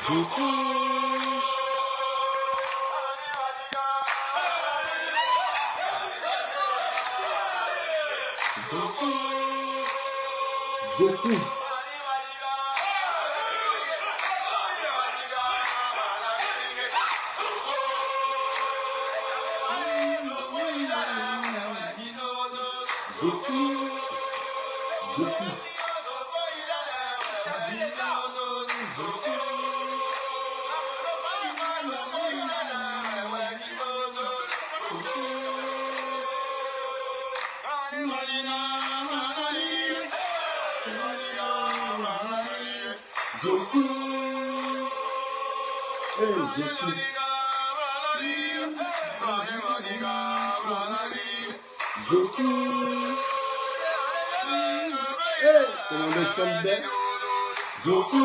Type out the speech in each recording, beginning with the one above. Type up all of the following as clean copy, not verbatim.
Zoku. Zoku.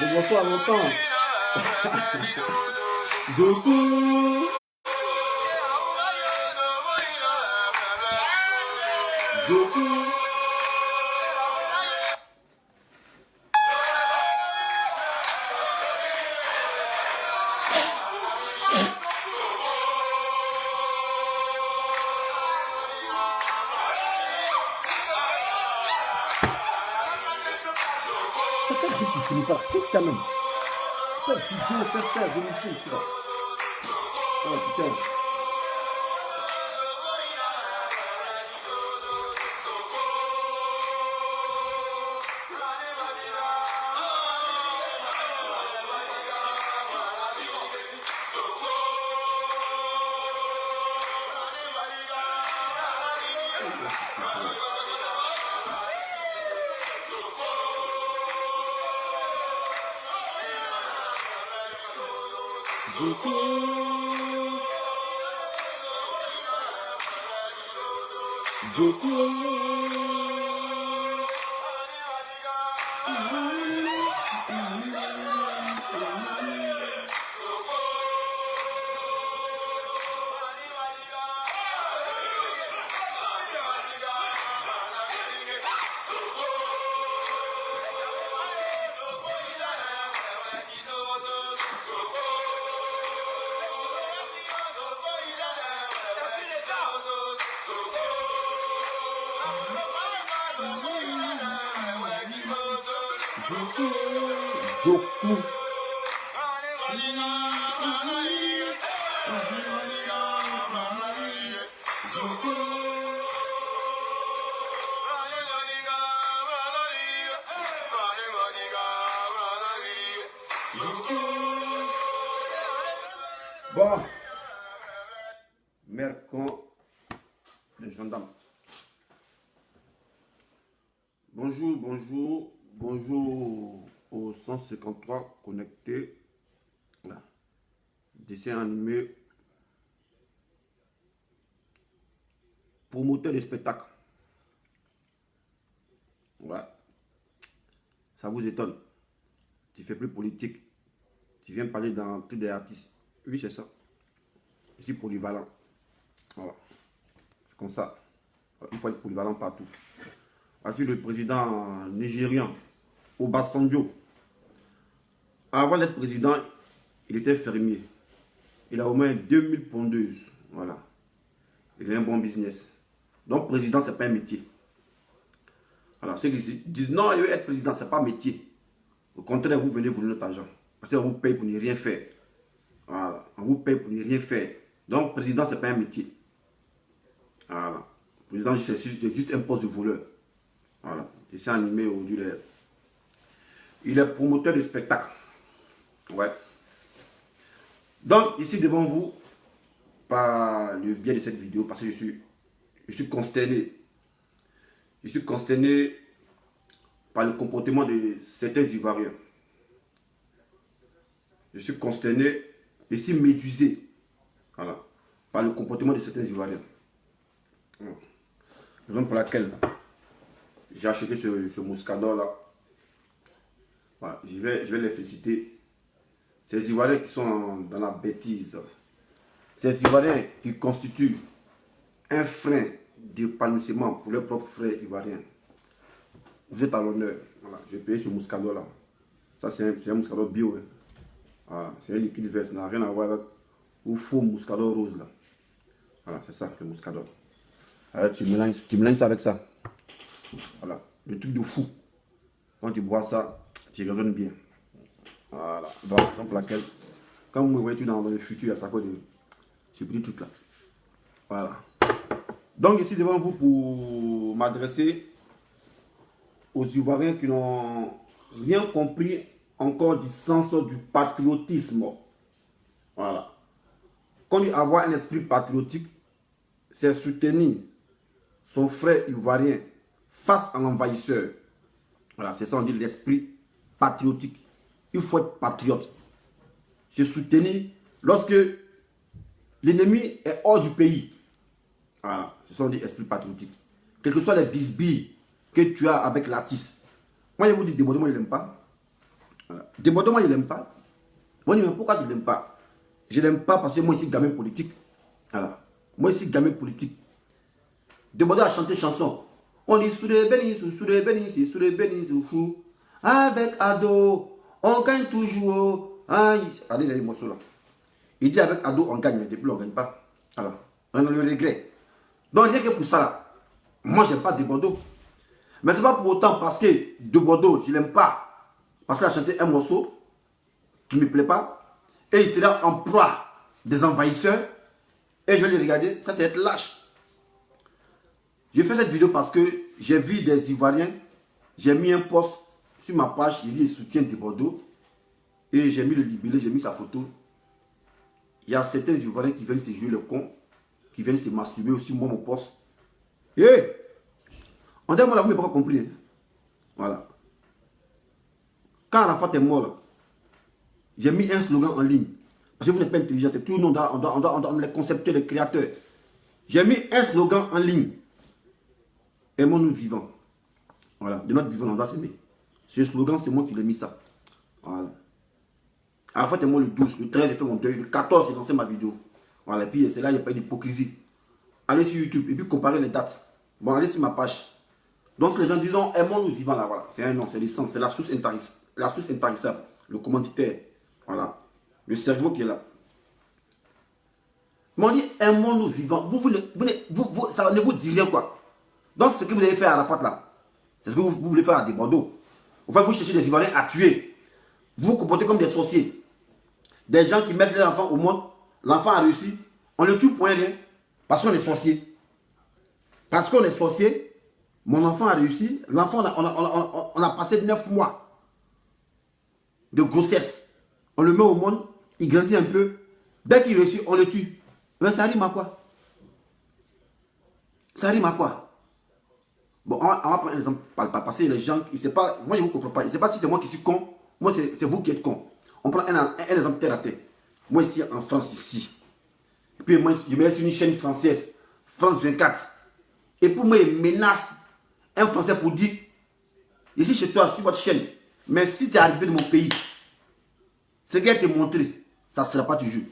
De bonsoir longtemps. Zoku. Zoku. Je ne pas plus ça même. Je me fais ça. Oh putain. Zoku. Zoku. Zoku. Bon, Mercon, les gendarmes. Bonjour, bonjour, bonjour aux 153 connectés. Voilà. Dessin animé. Promoteur de spectacle. Voilà. Ça vous étonne. Tu fais plus politique. Tu viens parler dans tous des artistes. Oui, c'est ça. Je suis polyvalent. Voilà. C'est comme ça. Il faut être polyvalent partout. Voici le président nigérian, Obasanjo. Avant d'être président, il était fermier. Il a au moins 2000 pondeuses. Voilà. Il a un bon business. Donc, président, ce n'est pas un métier. Alors, ceux qui disent non, il veut être président, ce n'est pas un métier. Au contraire, vous venez voler notre argent. Parce qu'on vous paye pour ne rien faire. Voilà. On vous paye pour ne rien faire. Donc, président, ce n'est pas un métier. Voilà. Président, c'est juste un poste de voleur. Voilà. Dessin animé aujourd'hui. Il est promoteur de spectacle. Ouais. Donc, ici devant vous, par le biais de cette vidéo, parce que je suis consterné. Je suis consterné par le comportement de certains Ivoiriens. Je suis consterné Je suis médusé. Voilà. Par le comportement de certains Ivoiriens. Raison pour laquelle j'ai acheté ce Moscador là. Voilà. Je vais les féliciter. Ces Ivoiriens qui sont dans la bêtise. Ces Ivoiriens qui constituent un frein d'épanouissement pour leurs propres frères ivoiriens. Vous êtes à l'honneur. Voilà. J'ai payé ce Moscador là. Ça c'est un Moscador bio. Hein. Voilà. C'est un liquide vert. Ça n'a rien à voir avec le faux Moscador rose là. Voilà, c'est ça le Moscador. Alors, tu mélanges ça avec ça. Voilà. Le truc de fou. Quand tu bois ça, tu raisonnes bien. Voilà. Donc, pour laquelle, quand vous me voyez dans le futur, il y a ça quoi de ce petit truc là. Voilà. Donc, je suis devant vous pour m'adresser aux Ivoiriens qui n'ont rien compris encore du sens du patriotisme. Voilà. Quand on dit avoir un esprit patriotique, c'est soutenir son frère ivoirien face à l'envahisseur. Voilà, c'est ça on dit l'esprit patriotique. Il faut être patriote. C'est soutenir lorsque l'ennemi est hors du pays. Voilà, c'est ça on dit esprit patriotique. Quels que soient les bisbilles que tu as avec l'artiste. Moi, je vous dis, débordement, il n'aime pas. Voilà. Débordement, il n'aime pas. Moi, je dis, mais pourquoi tu ne l'aimes pas? Je ne l'aime pas parce que moi, ici, gamin politique. Voilà. Moi, ici, gamin politique. Débordement a chanté chanson. On dit, sous les bénis, avec Ado, on gagne toujours. Regardez les morceaux là. Il dit, avec Ado, on gagne, mais depuis, on ne gagne pas. Voilà. On a le regret. Donc, rien que pour ça, là, moi, je n'aime pas de Bordeaux. Mais ce n'est pas pour autant parce que de Bordeaux, je ne l'aime pas. Parce qu'il a chanté un morceau qui ne me plaît pas. Et il sera en proie des envahisseurs. Et je vais les regarder. Ça, c'est être lâche. Je fais cette vidéo parce que j'ai vu des Ivoiriens. J'ai mis un post sur ma page. J'ai dit soutien de Bordeaux. Et j'ai mis le libellé, j'ai mis sa photo. Il y a certains Ivoiriens qui viennent se jouer le con. Qui viennent se masturber aussi, moi, mon poste. Et on dit, moi, là, vous n'avez pas compris. Hein? Voilà. Quand Arafat est mort, j'ai mis un slogan en ligne. Parce que vous n'êtes pas intelligent, c'est tout le monde, on doit les concepteurs, les créateurs. J'ai mis un slogan en ligne. Aimons-nous vivants. Voilà. De notre vivant, on doit s'aimer. Ce slogan, c'est moi qui l'ai mis ça. Voilà. Arafat est mort le 12, le 13, j'ai fait mon deuil. Le 14, j'ai lancé ma vidéo. Voilà. Et puis, c'est là, il n'y a pas d'hypocrisie. Allez sur YouTube et puis comparez les dates. Bon, allez sur ma page. Donc, les gens disent, aimons-nous vivants là, voilà. C'est un nom, c'est l'essence, c'est la source intarissable. Le commanditaire, voilà. Le cerveau qui est là. Mais on dit, aimons-nous vivants. Ça ne vous dit rien, quoi. Donc, ce que vous avez fait à la fois là, c'est ce que vous voulez faire à des Bordeaux. Vous cherchez des Ivoiriens à tuer. Vous vous comportez comme des sorciers. Des gens qui mettent leur enfant au monde, l'enfant a réussi, on le tue pour rien, parce qu'on est sorcier. Parce qu'on est sorcier. Mon enfant a réussi. L'enfant, on a passé 9 mois de grossesse. On le met au monde, il grandit un peu. Dès qu'il réussit, on le tue. Mais ça rime à quoi? Ça rime à quoi? Bon, on va prendre un exemple. Parce que les gens, pas, moi je ne vous comprends pas. Je ne sais pas si c'est moi qui suis con. Moi, c'est vous qui êtes con. On prend un exemple terre à terre. Moi, ici, en France, ici. Et puis, moi, je mets sur une chaîne française, France 24. Et pour moi, il menace un Français pour dire, ici chez toi, sur votre chaîne, mais si tu es arrivé de mon pays, ce qui a été montré, ça ne sera pas toujours.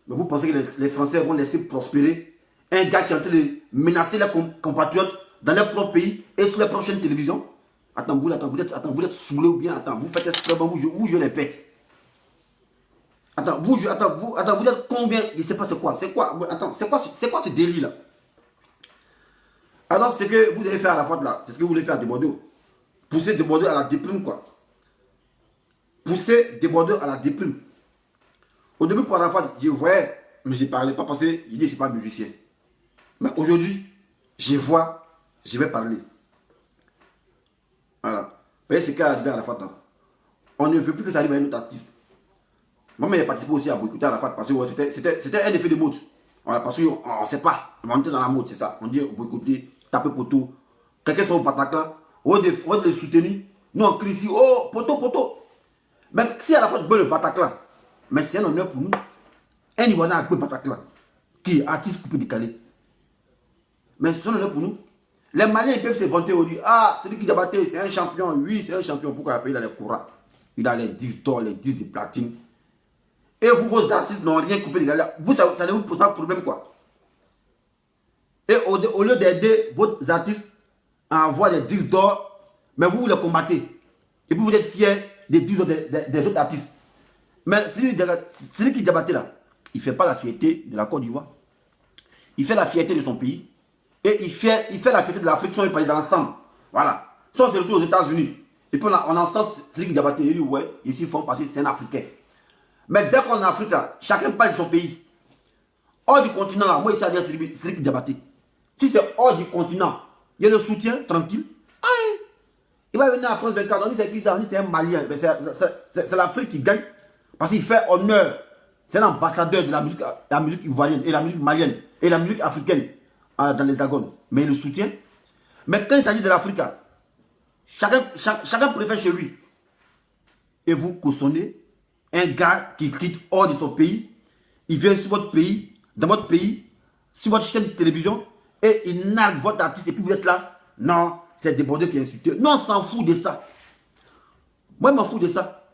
Mais vous pensez que les Français vont laisser prospérer un gars qui est en train de menacer leurs compatriotes dans leur propre pays et sur leur propre chaîne de télévision? Attends, vous êtes saoulé ou bien, attends, vous faites exprès, vous jouez les bêtes. Attends, vous êtes combien? Je ne sais pas c'est quoi, attends, c'est quoi ce délit là? Alors, ce que vous devez faire à la fois là, c'est ce que vous voulez faire à des Bordeaux. Pousser des Bordeaux à la déprime, quoi. Pousser des Bordeaux à la déprime. Au début, pour la fois, je voyais, mais je ne parlais pas parce que je dis que je ne suis pas musicien. Mais aujourd'hui, je vois, je vais parler. Voilà. Vous voyez ce qui est arrivé à la fois là. On ne veut plus que ça arrive à un autre artiste. Moi-même, j'ai participé aussi à boycotter à la fois parce que c'était un effet de mode. Voilà, parce qu'on ne sait pas. On est dans la mode, c'est ça. On dit boycotter. Taper poteau, quelqu'un sont au Bataclan, on va soutenir, nous on crie ici, oh poteau. Mais si à la fois tu le Bataclan, Mais c'est un honneur pour nous. Un Ivoirien a coupé Bataclan, qui est artiste coupé décalé. Mais c'est un honneur pour nous. Les Maliens ils peuvent se vanter aujourd'hui. Ah, celui qui a battu, c'est un champion. Oui, c'est un champion. Pourquoi il a les courants? Il a les 10 d'or, les 10 de platine. Et vous, vos artistes n'ont rien coupé décalé. Vous, ça ne vous pose pas de problème, quoi. Et au lieu d'aider vos artistes à avoir les 10 d'or, mais vous les combattez. Et puis vous êtes fiers des 10 des autres artistes. Mais celui qui Diabaté là, il ne fait pas la fierté de la Côte d'Ivoire. Il fait la fierté de son pays. Et il fait la fierté de l'Afrique, si on parle dans l'ensemble. Voilà. Si on se retrouve aux États-Unis, et puis on entend celui qui Diabaté, il dit ouais, ici ils font passer, c'est un Africain. Mais dès qu'on est en Afrique là, chacun parle de son pays. Hors du continent là, moi ici à dire celui qui Diabaté. Si c'est hors du continent, il y a le soutien, tranquille. Aïe. Il va venir à France 24, on dit c'est qui ça? On dit c'est un Malien. C'est l'Afrique qui gagne. Parce qu'il fait honneur. C'est l'ambassadeur de la musique ivoirienne et la musique malienne et la musique africaine dans les agones. Mais il le soutient. Mais quand il s'agit de l'Afrique, chacun préfère chez lui. Et vous cautionnez un gars qui quitte hors de son pays. Il vient sur votre pays, dans votre pays, sur votre chaîne de télévision. Et il nargue votre artiste et puis vous êtes là. Non, c'est Débordé qui est insulté. Non, on s'en fout de ça. Moi, je m'en fous de ça.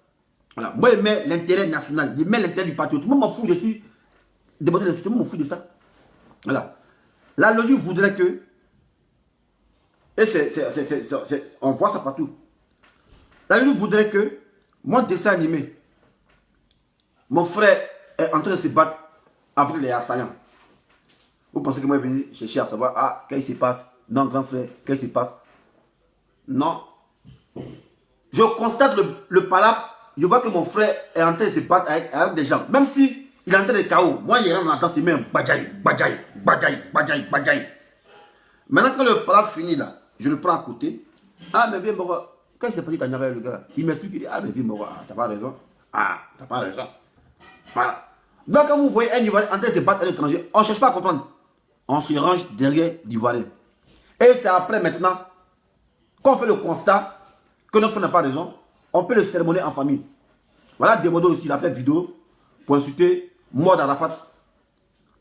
Voilà. Moi, je mets l'intérêt national. Je mets l'intérêt du patriotisme. Moi, je m'en fous de ça. Débordé est insulté. Moi, je m'en fous de ça. Voilà. La logique voudrait que. Et on voit ça partout. La logique voudrait que mon dessin animé, mon frère est en train de se battre avec les assaillants. Vous pensez que moi, je vais venir chercher à savoir, ah, qu'est-ce qui se passe? Non, grand frère, qu'est-ce qui se passe? Non. Je constate le palabre, je vois que mon frère est en train de se battre avec des gens. Même si il est en train de chaos, moi, il rentre dans ses mains, bagaille, bagaille, bagaille, bagaille, bagaille. Maintenant, quand le palabre finit là, je le prends à côté. Ah, mais viens, Mora. Quand il s'est passé Kanyara, le gars, il m'explique, il dit, ah, mais viens, Mora, t'as pas raison. Ah, t'as pas raison. Voilà. Donc, quand vous voyez un Ivoirien en train de se battre à l'étranger, on ne cherche pas à comprendre. On se range derrière l'Ivoirien. Et c'est après maintenant qu'on fait le constat que notre frère n'a pas raison. On peut le cérémonier en famille. Voilà, Demodo aussi, il a fait vidéo pour insulter Mord Arafat.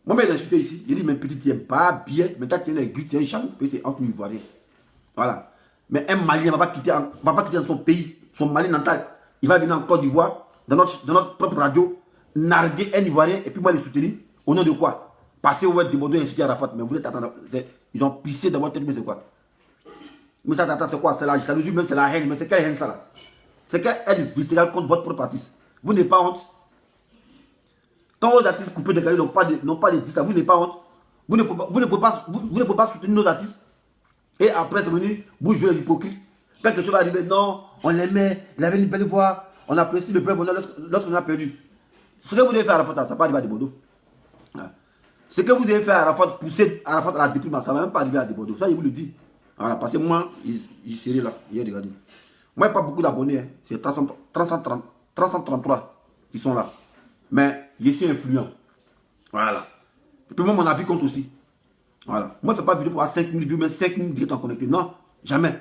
Moi, il a insulté ici. Il dit, mais petit, tu n'es pas bien. Mais toi, tu es un aigu, tu es un champ. C'est entre nous Ivoiriens. Voilà. Mais un Malien ne va pas quitter son pays, son Mali natal. Il va venir en Côte d'Ivoire, dans notre propre radio, narguer un Ivoirien et puis moi le soutenir. Au nom de quoi? Parce que vous êtes Demodo et insulter Arafat. Mais vous êtes attendant. Ils ont pissé dans votre tête, mais c'est quoi? Mais ça, c'est quoi? C'est la jalousie, mais c'est la haine. Mais c'est quelle haine ça là? C'est quelle haine viscérale contre votre propre artiste? Vous n'avez pas honte? Quand vos artistes coupés de carrière n'ont pas de 10 ans, vous n'avez pas honte? Vous ne pouvez pas soutenir nos artistes? Et après, c'est venu, vous jouez les hypocrites. Quand quelque chose va arriver, non, on l'aimait, il avait une belle voix, on apprécie le peuple lorsqu'on a perdu. Ce que vous devez faire à Arafat, ça ne va pas arriver à Demodo. Ce que vous avez fait à Arafat, pousser Arafat à la détriment, ça ne va même pas arriver à Demodo. Ça, je vous le dis. Voilà, parce que moi, il serait là, il est regardé. Moi, il n'y a pas beaucoup d'abonnés, hein. C'est 333 qui sont là. Mais je suis influent. Voilà. Et puis moi, mon avis compte aussi. Voilà. Moi, je ne fais pas de vidéo pour avoir 5000 vues, mais 5000 directs en connecté. Non, jamais.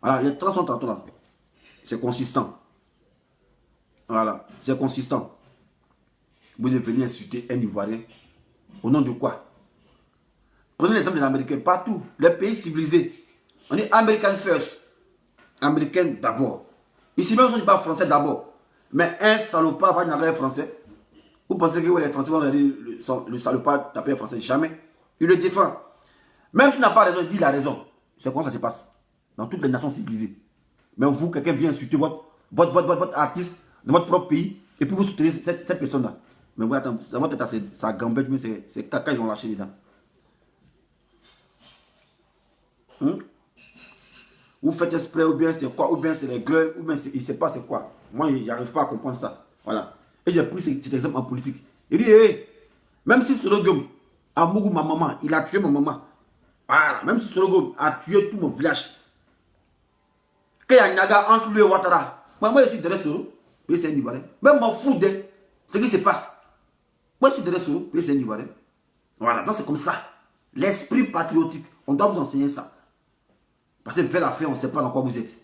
Voilà, les 333 là. C'est consistant. Voilà, c'est consistant. Vous êtes venu insulter un Ivoirien. Au nom de quoi? Prenez l'exemple des Américains, partout, les pays civilisés. On est American first. Américain d'abord. Ici même, on ne dit pas français d'abord. Mais un salopard va narrer français. Vous pensez que les Français vont regarder le salopard taper un français? Jamais. Il le défend. Même s'il n'a pas raison, il dit il a raison. C'est comment ça se passe dans toutes les nations civilisées. Mais vous, quelqu'un vient insulter votre artiste de votre propre pays et puis vous soutenez cette personne-là. Mais vous, attends, votre état, ça gambette, mais c'est caca, ils vont lâcher dedans. Vous faites exprès, ou bien c'est quoi, ou bien c'est les gleurs, ou bien il ne sait pas c'est quoi. Moi, je n'arrive pas à comprendre ça. Voilà. Et j'ai pris cet exemple en politique. Il dit, hey, même si Soro Guom a mouru ma maman, il a tué ma maman. Voilà. Même si Soro Guom a tué tout mon village. Qu'il y a un Naga entre lui et Ouattara. Moi, je suis derrière Soro, puis c'est un Ivoirien. Même m'en fous de ce qui se passe. Moi, je suis derrière Soro, puis c'est un Ivoirien. Voilà. Donc, c'est comme ça. L'esprit patriotique, on doit vous enseigner ça. Parce que vers la fin, on ne sait pas dans quoi vous êtes.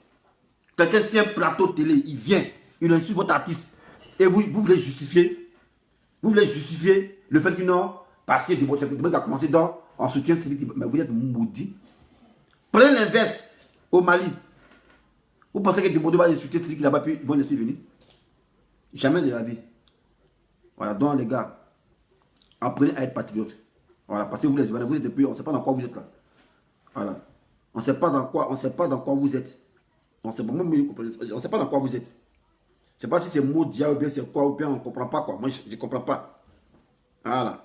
Quelqu'un, c'est un plateau télé, il vient, il insulte votre artiste. Et vous voulez justifier Vous voulez justifier le fait que non, parce que Debordé a commencé en soutien civique. Mais vous êtes maudit. Prenez l'inverse au Mali. Vous pensez que Debordé va insulter celui qui là-bas, puis ils vont laisser venir? Jamais de la vie. Voilà, donc les gars, apprenez à être patriote. Voilà, parce que vous les Ivoiriens, vous êtes depuis, on ne sait pas dans quoi vous êtes là. Voilà. On ne sait pas dans quoi vous êtes. On ne sait pas dans quoi vous êtes. Je ne sais pas si c'est Maudia ou bien c'est quoi, ou bien on ne comprend pas quoi. Moi, je ne comprends pas. Voilà.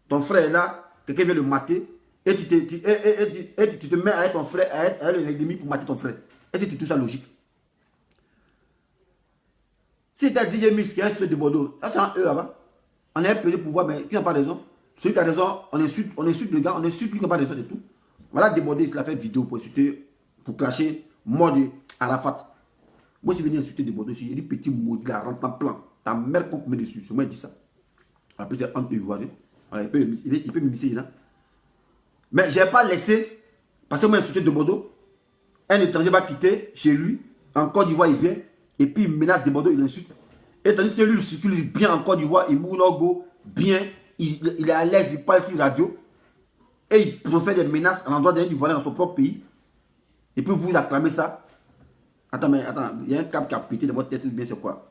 Ton frère est là, quelqu'un vient le mater, et tu te mets à être ton frère, à être l'ennemi pour mater ton frère. Est-ce que tu trouves ça logique? Si tu as dit Miss qui est un frère de Bordeaux, ça c'est un eux là-bas. On est payé pour voir, mais qui n'a pas raison? Celui qui a raison, on insulte le gars, on insulte lui qui n'a pas raison et tout. Voilà, Debordé, il a fait vidéo pour insulter, pour clasher mort de Arafat. Moi, je suis venu insulter Debordé, il dit petit maudit, là, rentre en plan. Ta mère qu'on met dessus. C'est moi qui dis ça. Après, c'est un peu ivoirien. Voilà, il peut m'immiscer là. Mais je n'ai pas laissé, parce que moi, insulter Debordé, un étranger va quitter chez lui, en Côte d'Ivoire, il vient, et puis il menace Debordé, il insulte. Et tandis que lui, il circule bien en Côte d'Ivoire, il moule bien, il est à l'aise, il parle sur radio. Et il peut faire des menaces à l'endroit d'un Ivoirien dans son propre pays. Et puis vous acclamez ça. Attends, il y a un câble qui a pété dans votre tête, bien c'est quoi?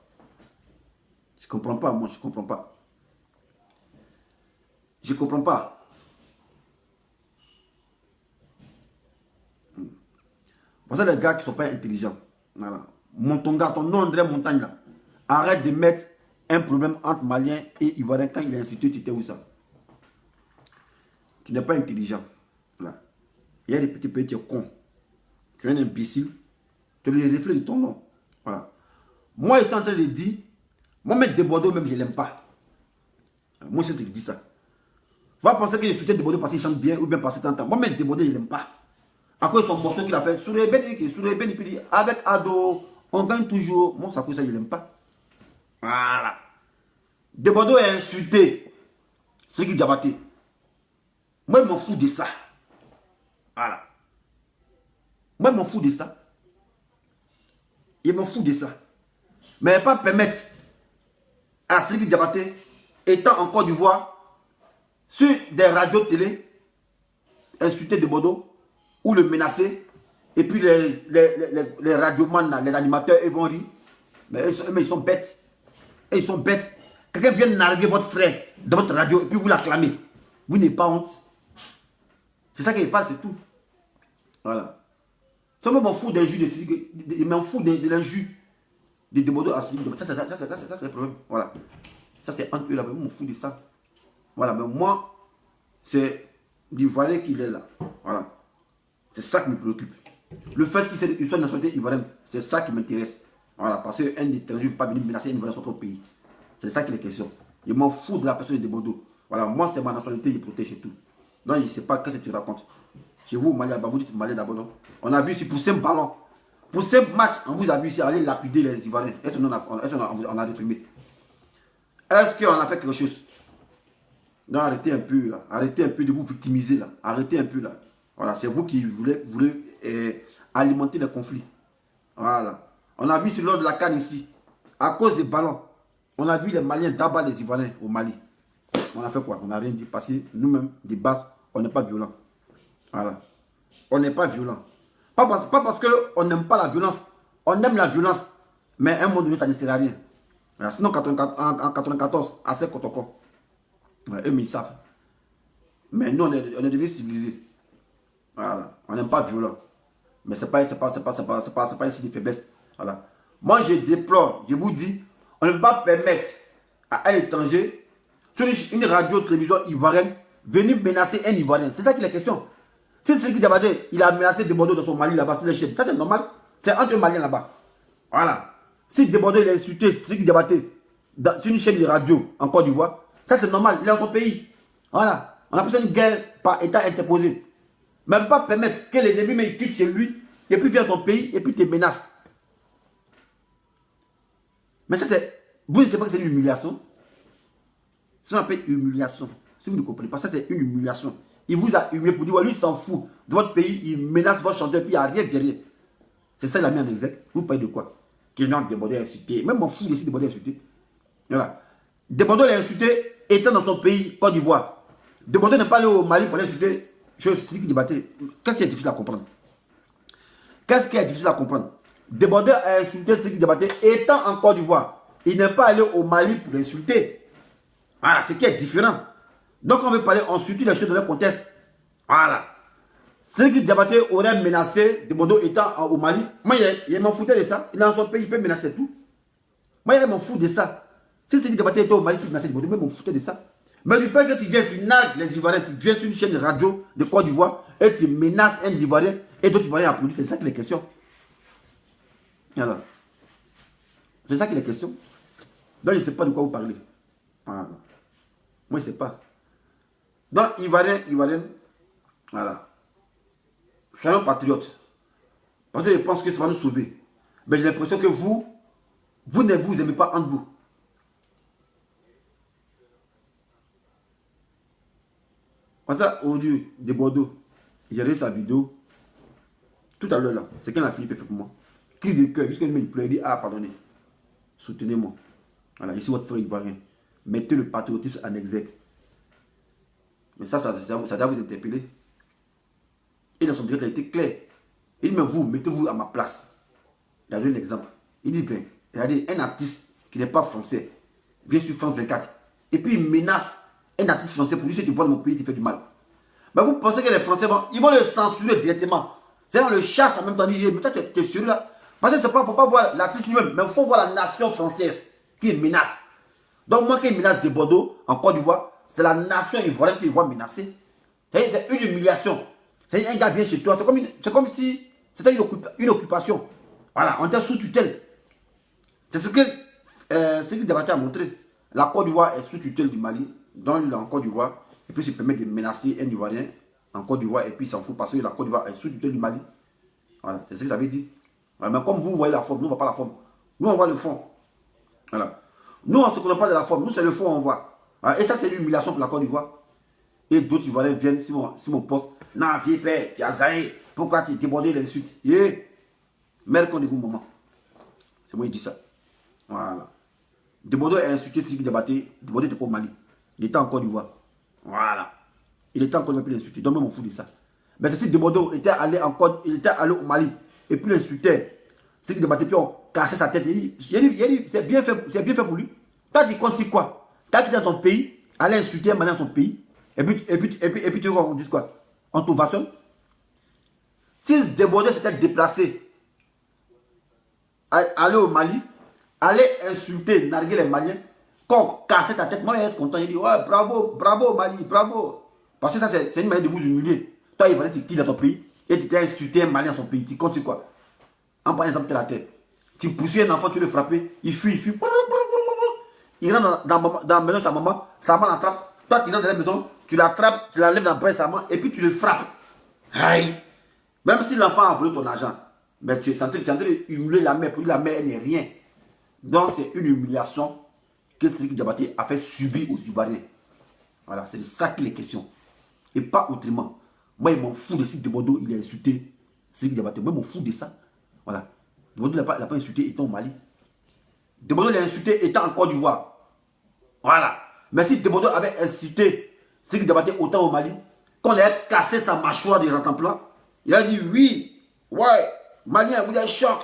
Je comprends pas, moi, je comprends pas. Je comprends pas. Pour ça, les gars qui ne sont pas intelligents. Voilà. Ton nom André Montagne là. Arrête de mettre un problème entre Maliens et Ivoiriens quand il est institué, tu t'es où ça? Tu n'es pas intelligent. Voilà. Il y a des petits pays, tu es con. Tu es un imbécile. Tu es le reflet de ton nom. Voilà. Moi, je suis en train de dire, moi, mettre Debordé, même, je ne l'aime pas. Moi, je te dis ça. Va penser que je soutiens Debordé parce qu'il chante bien ou bien parce qu'il t'entend. Moi, mettre Debordé, je ne l'aime pas. À cause de son morceau qu'il a fait, sur les bennes, il peut dire, avec Ado, on gagne toujours. Moi, ça cause ça, je ne l'aime pas. Voilà. Debordé est insulté. C'est qui Diabaté. Moi, je m'en fous de ça. Voilà. Moi, je m'en fous de ça. Je m'en fous de ça. Mais pas permettre à Sidi Diabaté, étant en Côte d'Ivoire, sur des radios télé, insulter de Bordeaux, ou le menacer, et puis les radiomans, les animateurs, ils vont rire. Mais ils sont bêtes. Et ils sont bêtes. Quelqu'un vient narguer votre frère dans votre radio, et puis vous l'acclamez. Vous n'avez pas honte. C'est ça qu'il parle, c'est tout. Voilà. Ça m'en fout d'injure de Sidi, je m'en fous de l'injure de Bordeaux à Sidi. Ça, c'est le problème. Voilà. Ça, c'est entre eux là, mais moi, je m'en fous de ça. Voilà, mais moi, c'est l'Ivoirien qu'il est là. Voilà. C'est ça qui me préoccupe. Le fait qu'il soit de nationalité ivoirienne, c'est ça qui m'intéresse. Voilà, parce qu'un étranger ne peut pas venir menacer une Ivoirien dans son propre pays. C'est ça qui est la question. Je m'en fous de la personne de Bordeaux. Voilà, moi, c'est ma nationalité, je protège et tout. Non, je ne sais pas qu'est-ce que tu racontes. Chez vous, au Mali, vous dites Mali d'abord, non? On a vu ici pour 5 ballons. Pour 5 matchs, on vous a vu ici aller lapider les Ivoiriens. Est-ce qu'on a réprimé? Est-ce qu'on a fait quelque chose? Non, arrêtez un peu là. Arrêtez un peu de vous victimiser là. Arrêtez un peu là. Voilà, c'est vous qui voulez alimenter les conflits. Voilà. On a vu sur l'ordre de la canne ici, à cause des ballons, on a vu les Maliens d'abattre les Ivoiriens au Mali. On a fait quoi? On n'a rien dit parce que nous-mêmes, de base, on n'est pas violent. Voilà. On n'est pas violent. Pas parce qu'on n'aime pas la violence. On aime la violence. Mais à un moment donné, ça ne sert à rien. Voilà. Sinon, en 94, à ce Kotoko, eux, ils savent. Mais nous, on est devenus civilisés. Voilà. On n'aime pas violent. Mais ce n'est pas un signe de faiblesse. Voilà. Moi, je déplore, je vous dis, on ne peut pas permettre à un étranger, sur une radio-télévision ivoirienne, venir menacer un Ivoirien. C'est ça qui est la question. Si c'est qui Diabaté, il a menacé Debordé dans son Mali là-bas, c'est les chaînes. Ça, c'est normal. C'est entre eux Maliens là-bas. Voilà. Si Debordé, il a insulté c'est qui Diabaté sur une chaîne de radio en Côte d'Ivoire, ça, c'est normal. Il est dans son pays. Voilà. On appelle ça une guerre par État interposé. Même pas permettre que l'ennemi mais quitte chez lui et puis vient dans ton pays et puis te menace. Mais ça c'est... Vous ne savez pas que c'est une humiliation? Ça on appelle humiliation. Si vous ne comprenez pas, ça c'est une humiliation. Il vous a humilié pour dire, ouais, lui il s'en fout de votre pays, il menace votre chanteur et puis il n'y a rien derrière. C'est ça il a mis en exergue. Vous parlez de quoi? Qu'il n'a Debordé à insulter. Même mon fou décide de Debordé à insulter. Voilà. Demandons l'a insulté étant dans son pays, Côte d'Ivoire. Demandons n'est pas allé au Mali pour l'insulter. Je suis qui débattait. Qu'est-ce qui est difficile à comprendre? Qu'est-ce qui est difficile à comprendre? Demandez à insulter ceux qui débattaient étant en Côte d'Ivoire. Il n'est pas allé au Mali pour l'insulter. Voilà, c'est qui est différent. Donc on veut parler ensuite les choses dans le contexte. Voilà. Ceux qui débattaient auraient menacé Demando étant au Mali. Moi, il m'en foutait de ça. Il est dans son pays, il peut menacer tout. Moi, il m'en fout de ça. Si ceux qui débattaient étaient au Mali qui menaçaient Demando, il m'en foutait de ça. Mais du fait que tu viens, tu nargues les Ivoiriens, tu viens sur une chaîne de radio de Côte d'Ivoire et tu menaces un Ivoirien et d'autres Ivoiriens applaudissent, c'est ça qu'il est question. Alors, c'est ça qu'il est question. Donc, je ne sais pas de quoi vous parlez. Voilà. Moi, je ne sais pas. Donc, Ivoirien, voilà. Soyons patriotes. Parce que je pense que ça va nous sauver. Mais j'ai l'impression que vous ne vous aimez pas entre vous. Parce que aujourd'hui, de Bordeaux, j'ai regardé sa vidéo tout à l'heure là. C'est qu'elle a fini fait pour moi. Cri de cœur, puisqu'elle me pleure, il dit ah, pardonnez. Soutenez-moi. Voilà, ici votre frère ivoirien. Mettez le patriotisme en exergue. Mais ça doit vous interpeller. Et dans son direct, il a été clair. Il dit, mais vous, mettez-vous à ma place. Il a donné l'exemple. Il dit, ben, regardez, un artiste qui n'est pas français vient sur France 24. Et puis il menace un artiste français pour lui, si tu vois mon pays, tu fais du mal. Mais vous pensez que les Français ils vont le censurer directement. C'est-à-dire, on le chasse en même temps. Mais toi, tu es sérieux là? Parce que il ne faut pas voir l'artiste lui-même, mais il faut voir la nation française qui menace. Donc, moi, qui menace de Bordeaux, en Côte d'Ivoire, c'est la nation ivoirienne qui voit menacer. C'est une humiliation. C'est un gars vient chez toi. C'est comme si c'était une occupation. Voilà, on était sous tutelle. C'est ce que Diabaté a montré. La Côte d'Ivoire est sous tutelle du Mali. Donc, il est en Côte d'Ivoire. Et puis, il se permet de menacer un Ivoirien en Côte d'Ivoire. Et puis, il s'en fout parce que la Côte d'Ivoire est sous tutelle du Mali. Voilà, c'est ce que ça veut dire. Voilà, mais comme vous voyez la forme, nous, on ne voit pas la forme. Nous, on voit le fond. Voilà. Nous, on ne se connaît pas de la forme. Nous, c'est le fond, on voit. Voilà. Et ça, c'est l'humiliation pour la Côte d'Ivoire. Et d'autres Ivoiriens viennent sur mon poste. Non, vieux père, tu as zaï. Pourquoi tu débordé l'insulte? Merde qu'on est vous, maman. C'est moi qui dis ça. Voilà. Débordé a insulté celui qui débattait. Débordé n'était pas au Mali. Il était en Côte d'Ivoire. Voilà. Il était en Côte d'Ivoire pour l'insulter. Donc, moi, je m'en fous de ça. Mais si Debodo était allé en Côte, il était allé au Mali. Et puis l'insultait. Ceux qui débattaient, puis on cassait sa tête. Il dit, c'est bien fait pour lui. Toi, tu comptes si quoi? Toi, tu es dans ton pays, aller insulter un Malien dans son pays. Et puis tu vois, on dit quoi? On t'ovationne. Si Debodo s'était déplacé, aller au Mali, aller insulter, narguer les Maliens, quand on cassait ta tête, moi, il être content. Il dit, ouais, bravo, bravo Mali, bravo. Parce que ça, c'est une manière de vous humilier. Toi, il fallait que tu quittes dans ton pays et tu t'es insulté un Malien dans son pays. Tu comptes sur quoi? En prenant exemple, la tête. Tu pousses un enfant, tu le frappes, il fuit. Il rentre dans la maison de sa maman l'attrape. Toi, tu rentres dans la maison, tu l'attrapes, tu la lèves dans le bras de sa maman et puis tu le frappes. Aïe. Même si l'enfant a volé ton argent, mais tu es en train d'humilier la mère. Pour lui, la mère, elle n'est rien. Donc, c'est une humiliation que Sidi Diabaté a fait subir aux Ivoiriens. Voilà, c'est de ça qu'il est question. Et pas autrement. Moi, il m'en fout de Sidi de Bordeaux, il a insulté Sidi Diabaté. Moi, il m'en fout de ça. Voilà. De Bordeaux, il n'a pas insulté étant au Mali. De Bordeaux, il a insulté étant en Côte d'Ivoire. Voilà. Mais si De Bordeaux avait insulté Sidi Diabaté autant au Mali, quand il a cassé sa mâchoire de rentrant-plan, il a dit oui, ouais, Malien, vous êtes choc.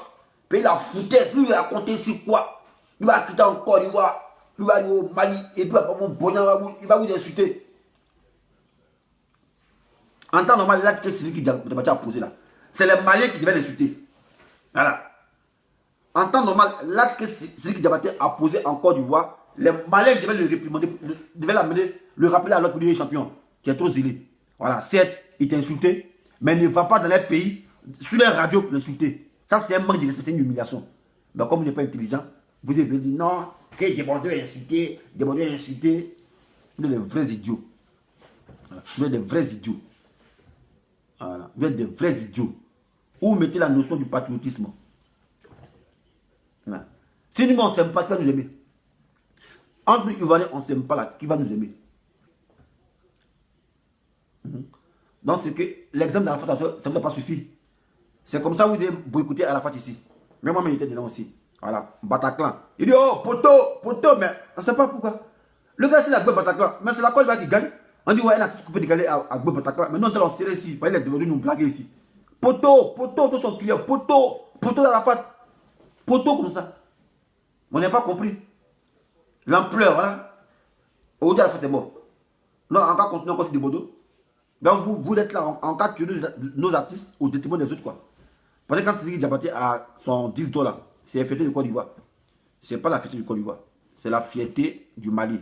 Puis il a foutaise, lui, il a compté sur quoi? Il va quitter en Côte d'Ivoire, lui va aller au Mali, et puis il va vous insulter. En temps normal, l'acte que Sidi Diabaté a posé là, c'est les Maliens qui devaient l'insulter. Voilà. En temps normal, l'acte que Sidi Diabaté a posé en Côte d'Ivoire, les Maliens devaient le réprimander, devaient l'amener, le rappeler à l'autre pour dire champion, qui est trop zélé. Voilà, certes, il t'a insulté, mais ne va pas dans les pays, sur les radios pour l'insulter. Ça, c'est un manque de respect, c'est une humiliation. Mais comme il n'est pas intelligent, vous avez dit non, que Debodo est insulté, Debodo est insulté. Vous êtes des vrais idiots. Voilà. Vous êtes des vrais idiots. Voilà. Vous êtes des vrais idiots. Où vous mettez la notion du patriotisme? Voilà. Si nous, on ne s'aime pas, qui va nous aimer? Entre nous, Ivoiriens, on ne s'aime pas là, qui va nous aimer? Donc, c'est que l'exemple de la ça ne doit pas suffire. C'est comme ça que vous devez boycotter à la fois ici. Même moi, il était dedans aussi. Voilà, Bataclan. Il dit, oh, poteau, mais on ne sait pas pourquoi. Le gars, c'est la Gbé Bataclan. Mais c'est la Côte d'Ivoire qui gagne. On dit, ouais, un artiste coupé décalé à Gbé Bataclan. Mais non, on est serré ici. Il est devenu nous blaguer ici. Poto, tous son client. Poto dans la fat. Poto comme ça. On n'a pas compris. L'ampleur, voilà. Aujourd'hui, la fête est bon. Non, en cas continuer encore sur des Bordeaux. Donc, vous êtes là en cas de tuer nos artistes au détriment des autres, quoi. Parce que quand Sidiki Diabaté a son 10 $, c'est la fierté du Côte d'Ivoire. C'est pas la fierté du Côte d'Ivoire. C'est la fierté du Mali.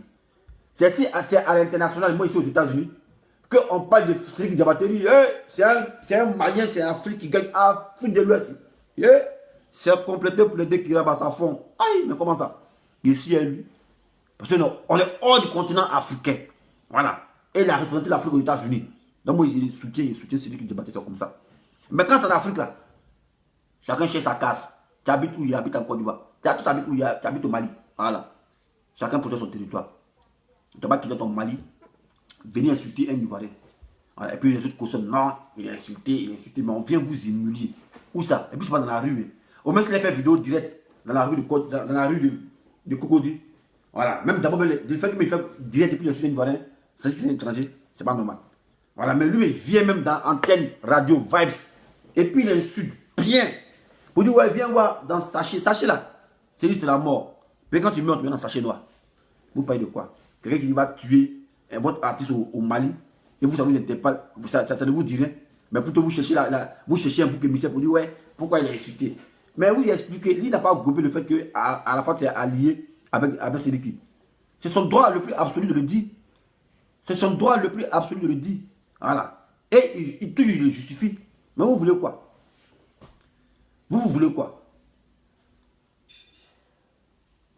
C'est à l'international, moi ici aux États-Unis, qu'on parle de Sidiki Diabaté. C'est un Malien, c'est un Afrique qui gagne Afrique de l'Ouest. C'est complété pour les deux qui rabassent à fond. Aïe, mais comment ça? Ici, lui. Parce que non, on est hors du continent africain. Voilà. Et il a représenté l'Afrique aux États-Unis. Donc moi, il soutient celui qui débattait ça comme ça. Mais quand c'est en Afrique là, chacun chez sa casse. Tu habites où il habite en Côte d'Ivoire. Tu habites où tu habites au Mali. Voilà. Chacun protège son territoire. Tu vas quitter ton Mali, venir insulter un Ivoirien. Voilà. Et puis les autres cautionnent. Non, il a insulté, mais on vient vous humilier. Où ça? Et puis c'est pas dans la rue. Au moins, il a fait vidéo direct dans la rue de Cocody. Voilà. Même d'abord, le fait qu'il me fait direct et puis insulter un Ivoirien, c'est un étranger, c'est pas normal. Voilà, mais lui, il vient même dans Antenne Radio Vibes. Et puis il insulte bien. Pour dire, ouais, viens voir dans sachet. Sachet là, c'est lui, c'est la mort. Mais quand tu meurs, tu viens dans sachet noir. Vous parlez de quoi? Quelqu'un qui va tuer votre artiste au Mali. Et vous, ça vous interpelle. Ça ne vous dit rien. Mais plutôt, vous cherchez un bouc émissaire pour dire, ouais, pourquoi il a insulté. Mais oui, il explique, lui n'a pas gobé le fait qu'à la fois, c'est allié avec Sidiki. C'est son droit le plus absolu de le dire. C'est son droit le plus absolu de le dire. Voilà. Et il le justifie. Mais vous voulez quoi? Vous voulez quoi?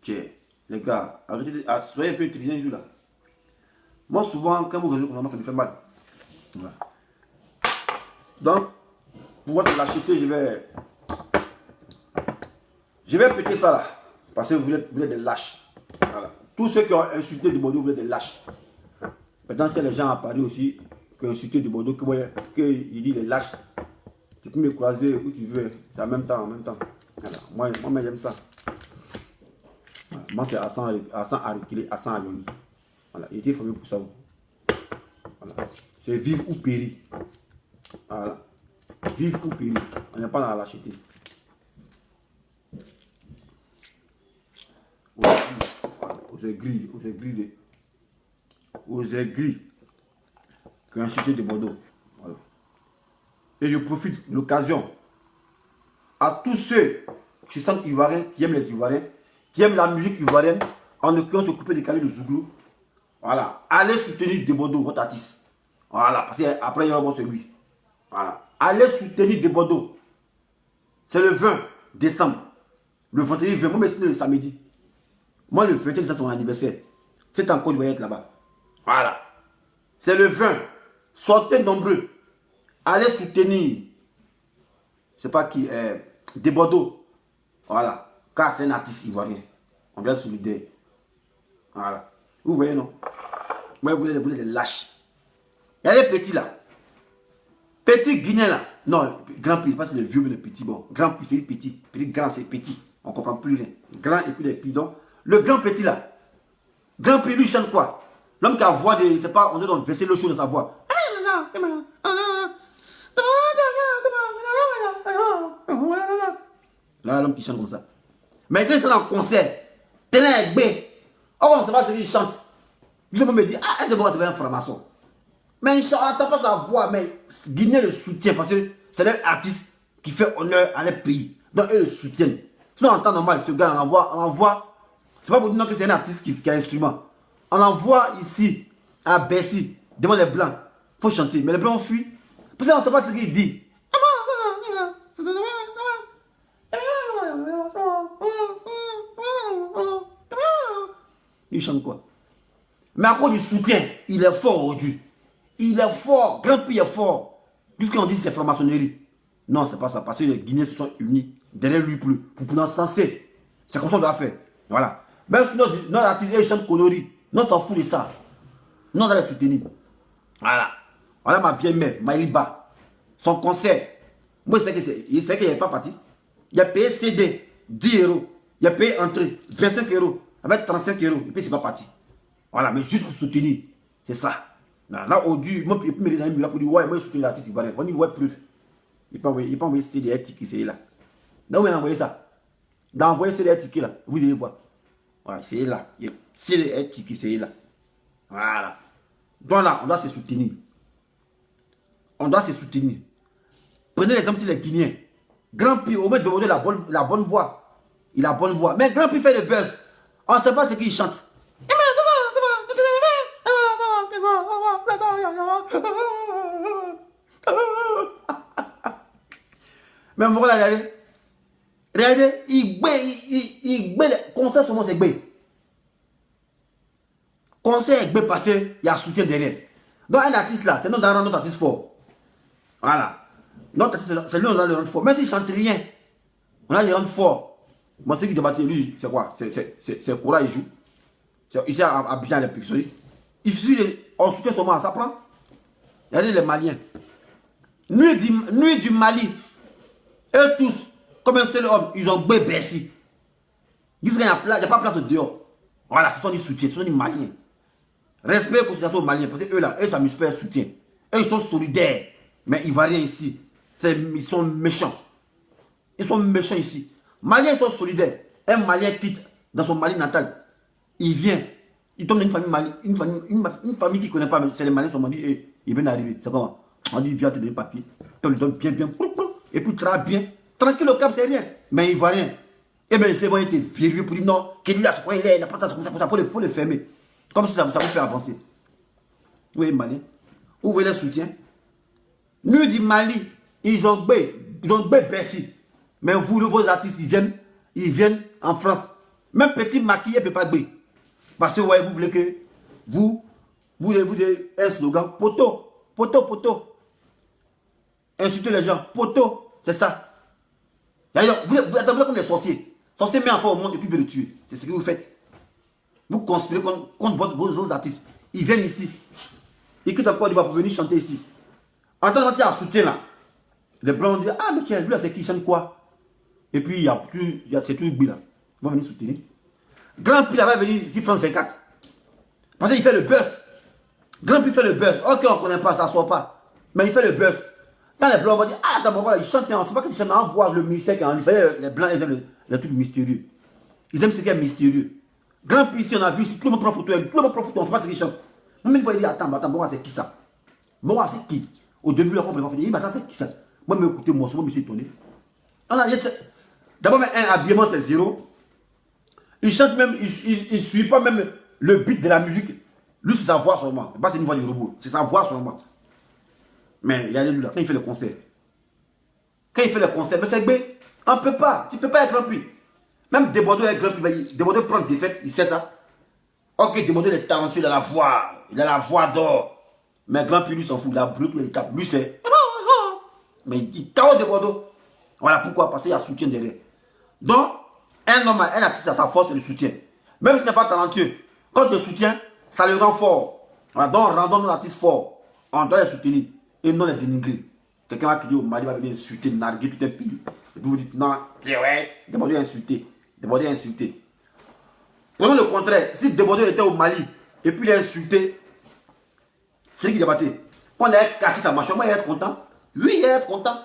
Tiens, les gars, arrêtez, soyez un peu intelligents là. Moi, souvent, quand vous résolvez, ça me fait mal. Voilà. Donc, pour votre lâcheté, je vais péter ça là. Parce que vous êtes des lâches. Voilà. Tous ceux qui ont insulté de Bordeaux, vous êtes des lâches. Maintenant, c'est les gens à Paris aussi qui ont insulté de Bordeaux, qu'il dit les lâches. Tu peux me croiser où tu veux. C'est en même temps. Voilà. Moi j'aime ça. Voilà. Moi, c'est Hassan Arikile, Hassan Ayoni. Voilà. Il était formé pour ça. Voilà. C'est vivre ou périr. Voilà. Vivre ou périr. On n'est pas dans la lâcheté. Aux aigris qui ont insulté de Bordeaux. Voilà. Et je profite de l'occasion à tous ceux qui se sentent ivoiriens, qui aiment les Ivoiriens, qui aiment la musique ivoirienne, en l'occurrence le coupé décalé de Zouglou. Voilà. Allez soutenir de Bordeaux, votre artiste. Voilà. Parce qu'après, il y aura celui. Voilà. Allez soutenir de Bordeaux. C'est le 20 décembre. Le vendredi 20, moi, mais c'est le samedi. Moi, le 21 décembre, c'est mon anniversaire. C'est en Côte d'Ivoire là-bas. Voilà. C'est le 20. Sortez nombreux. Allez soutenir. Je sais pas qui. De Bordeaux. Voilà. Car c'est un artiste ivoirien. On vient solidaire. Voilà. Vous voyez, non? Moi, vous êtes des lâches. Il y a les petits là. Petit Guinéen là. Non, grand prix, pas c'est le vieux, mais le petit. Bon, grand prix, c'est petit. Petit, grand, c'est petit. On ne comprend plus rien. Grand et puis les petits. Donc, le grand petit là. Grand prix, lui chante quoi? L'homme qui a voix de. C'est pas, on doit verser le chaud dans sa voix. Là, l'homme qui chante comme ça. Mais quand il chante en concert, tenez B. Oh, on ne sait pas ce qu'il chante. Je me dis, ah, c'est bon, c'est bien un franc-maçon. Mais il n'entend pas sa voix, mais Guinée le soutient parce que c'est un artiste qui fait honneur à leur pays. Donc, eux le soutiennent. Sinon, en temps normal, ce gars, on l'envoie. C'est pas pour dire que c'est un artiste qui a un instrument. On l'envoie ici, à Bercy, devant les Blancs. Il faut chanter. Mais les Blancs fuient. Parce qu'on ne sait pas ce qu'il dit. Il chante quoi? Mais à cause du soutien, il est fort aujourd'hui. Il est fort. Grand pays est fort. Jusqu'on dit c'est franc-maçonnerie. Non, c'est pas ça. Parce que les Guinéens se sont unis derrière lui pour nous censer. C'est comme ça qu'on doit faire. Voilà. Même si notre artiste il chante conneries, non, on s'en fout de ça. Non, on doit les soutenir. Voilà. Voilà ma vieille mère, Maïliba. Son concert. Moi, il sait qu'il n'est pas parti. Il a payé CD, 10 €. Il a payé entrée, 25 €. Avec 35 €. Et puis, c'est pas parti. Voilà, mais juste pour soutenir. C'est ça. Là, au dû, moi, il peut me dire là pour dire, ouais, moi, je soutiens l'artiste ivoirien. On dit, ouais, plus. Il peut envoyer CDR tickets, c'est là. Donc, on a envoyé ça. D'envoyer CDR tickets là. Vous devez voir. Voilà, c'est là. CDR tickets, c'est là. Voilà. Donc là, on doit se soutenir. On doit se soutenir. Prenez l'exemple sur les Guinéens. Grand Prix, au moins demander la bonne voix. Il a la bonne voix. Mais Grand Prix fait le buzz. On ne sait pas ce qu'il chante. Mais mon gars, regardez, il le concert seulement c'est gbé. Concert est gbé parce qu'il y a soutien derrière. Donc un artiste là, c'est notre artiste fort. Voilà. Notre artiste, c'est lui on a le rendre fort. Même s'il ne chante rien, on a le rendre fort. Moi, celui qui débattait, lui, c'est quoi? C'est Koura, il joue. Ici à Abidjan, les percussionnistes. Il suffit on soutient seulement, ça prend. Regardez les Maliens. Nuit du Mali. Eux tous, comme un seul homme, ils ont gbé Bercy. Ils disent qu'il n'y a pas de place dehors. Voilà, ce sont des soutiens, ce sont des Maliens. Respect et considération aux Maliens, parce que eux là, eux s'amusent pas à soutien. Eux ils sont solidaires. Mais Ivoiriens ici, ils sont méchants. Ils sont méchants ici. Maliens ils sont solidaires. Un Malien quitte dans son Mali natal. Il vient. Il tombe dans une famille Mali, une famille qui ne connaît pas, mais c'est les Maliens qui sont dit, hey, il vient d'arriver. C'est comment? On dit, viens te donner papier. On lui donne bien. Et puis très bien. Tranquille au cap, c'est rien. Mais Ivoirien. Eh bien, c'est bon, il était vieux pour dire non, qu'il lui a ce point, il n'a pas comme ça, faut le fermer. Comme si ça vous fait avancer. Vous voyez, Mali. Vous voyez le soutien. Nous du Mali, ils ont Bercy. Mais vous, vos artistes, ils viennent en France. Même petit maquillé ne peut pas gbé. Parce que ouais, vous voulez que vous voulez un slogan poteau. Insultez les gens, poteau, c'est ça. D'ailleurs, vous êtes comme les sorciers. Sorciers met enfant au monde et puis veut le tuer. C'est ce que vous faites. Vous conspirez contre vos artistes. Ils viennent ici. Ils quittent encore pour venir chanter ici. En tant que soutien là, les blancs disent, ah mais tiens, lui là c'est qui chante quoi? Et puis il y a ces trucs là. Ils vont venir soutenir. Grand Prix là va venir ici France 24. Parce qu'il fait le buzz. Grand Prix fait le buzz. Ok, on ne connaît pas, ça ne sort pas. Mais il fait le buzz. Quand les blancs vont dire, ah d'abord voilà, ils chantent, on ne sait pas qu'ils chantent, on voit le mystère quand les blancs ils aiment les trucs mystérieux. Ils aiment ce qui est mystérieux. Grand Prix ici, on a vu ici, tout le monde prend photo, on ne sait pas ce qu'ils chantent. Moi-même, il dit, attends, bon, c'est qui ça? Bon, c'est qui? Au début, la première fois, il dit, attends, c'est qui ça? Moi, mais écoutez, moi, je me suis étonné. D'abord, un habillement, c'est zéro. Il chante même, il ne suit pas même le beat de la musique. Lui, c'est sa voix seulement. Pas c'est une voix du robot, c'est sa voix seulement. Mais il y a lui là, quand il fait le concert. Mais c'est bé. On ne peut pas. Tu ne peux pas être Grand Prix. Même Desbordeaux est Grand Prix. Desbordeaux prend des défaite, il sait ça. Ok, Desbordeaux est talentueux, il a la voix. Il a la voix d'or. Mais Grand Prix, lui, s'en fout. Il a brûlé, il tape. Lui, c'est. Mais il tape Desbordeaux. Voilà pourquoi. Parce qu'il y a soutien derrière. Donc, un homme, un artiste à sa force, c'est le soutien. Même s'il n'est pas talentueux, quand le soutien, ça le rend fort. Voilà, donc, rendons nos artistes forts. On doit les soutenir et non les dénigrer. Quelqu'un va crier au Mali, va venir insulter, narguer tout un pays. Et puis vous dites non, ouais, Desbordeaux est insulté. Desbordeaux est insulté. Prenons le contraire. Si Desbordeaux était au Mali et puis il est insulté, c'est qui débattait. Quand il a cassé sa mâchoire, moi il est content. Lui il est content.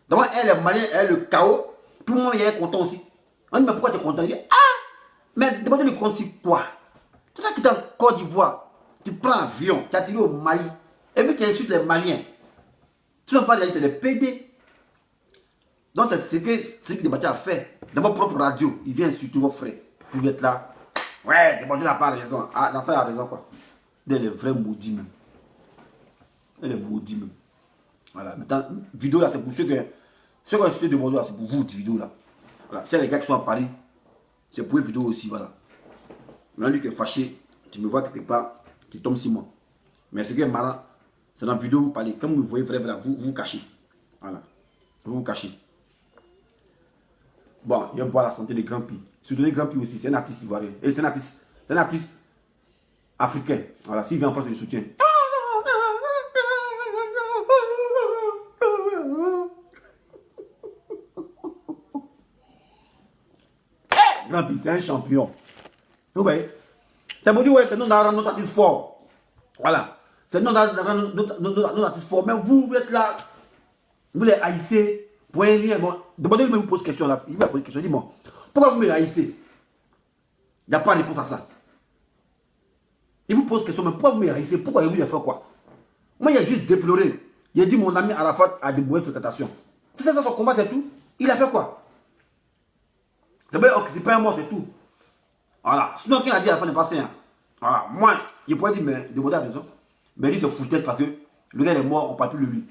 D'abord, elle est Malien, elle est le chaos. Tout le monde il est content aussi. On dit mais pourquoi tu es content? Il dit ah, mais Desbordeaux lui compte si quoi? Tout ça qui est en Côte d'Ivoire, tu prends un avion, tu as tiré au Mali, et puis tu insultes les Maliens. Ce ne sont pas les c'est les PD. Donc c'est ce que Desbordeaux a fait. D'abord, propre radio, il vient insulter vos frères. Vous êtes là. Ouais, Desbordeaux n'a pas raison. Ah, dans ça, il a raison quoi. Il est le vrai maudit même. Il est maudit même. Voilà. Maintenant, vidéo là, c'est pour ceux qui ont insulté Desbordeaux là, c'est pour vous, cette vidéo là. Voilà. C'est les gars qui sont à Paris. C'est pour une vidéo aussi, voilà. Maintenant, lui qui est fâché, tu me vois quelque part, qui tombe sur moi. Mais ce qui est marrant, c'est dans la vidéo vous parlez. Comme vous voyez vrai, vous vous cachez. Voilà. Vous vous cachez. Bon, il y a pas la santé des Grand Prix. Soutenez Grand Prix aussi, c'est un artiste ivoirien. Et c'est un artiste africain. Voilà, s'il vient en France, il le soutient. Grand Prix, c'est un champion. Vous voyez? Ça me dit, ouais, c'est nous, notre artiste fort. Voilà. C'est nous, notre artiste fort. Mais vous êtes là, vous les haïssez, pour un rien. Bon, demandez-lui, vous pose question là. Il va poser une question. Dis-moi, pourquoi vous me haïssez? Il n'y a pas de réponse à ça. Il vous pose question, mais pourquoi vous me haïssez? Pourquoi vous lui avez fait quoi? Moi, il a juste déploré. Il a dit, mon ami Arafat a des mauvaises fréquentations. C'est ça son combat, c'est tout. Il a fait quoi? C'est bien occupé un mot, c'est tout. Voilà. Sinon, qui a dit Arafat n'est pas sain? Voilà. Moi, il pourrait dire, mais de à raison. Mais lui, c'est foutu parce que le gars est mort, on ne parle plus de lui.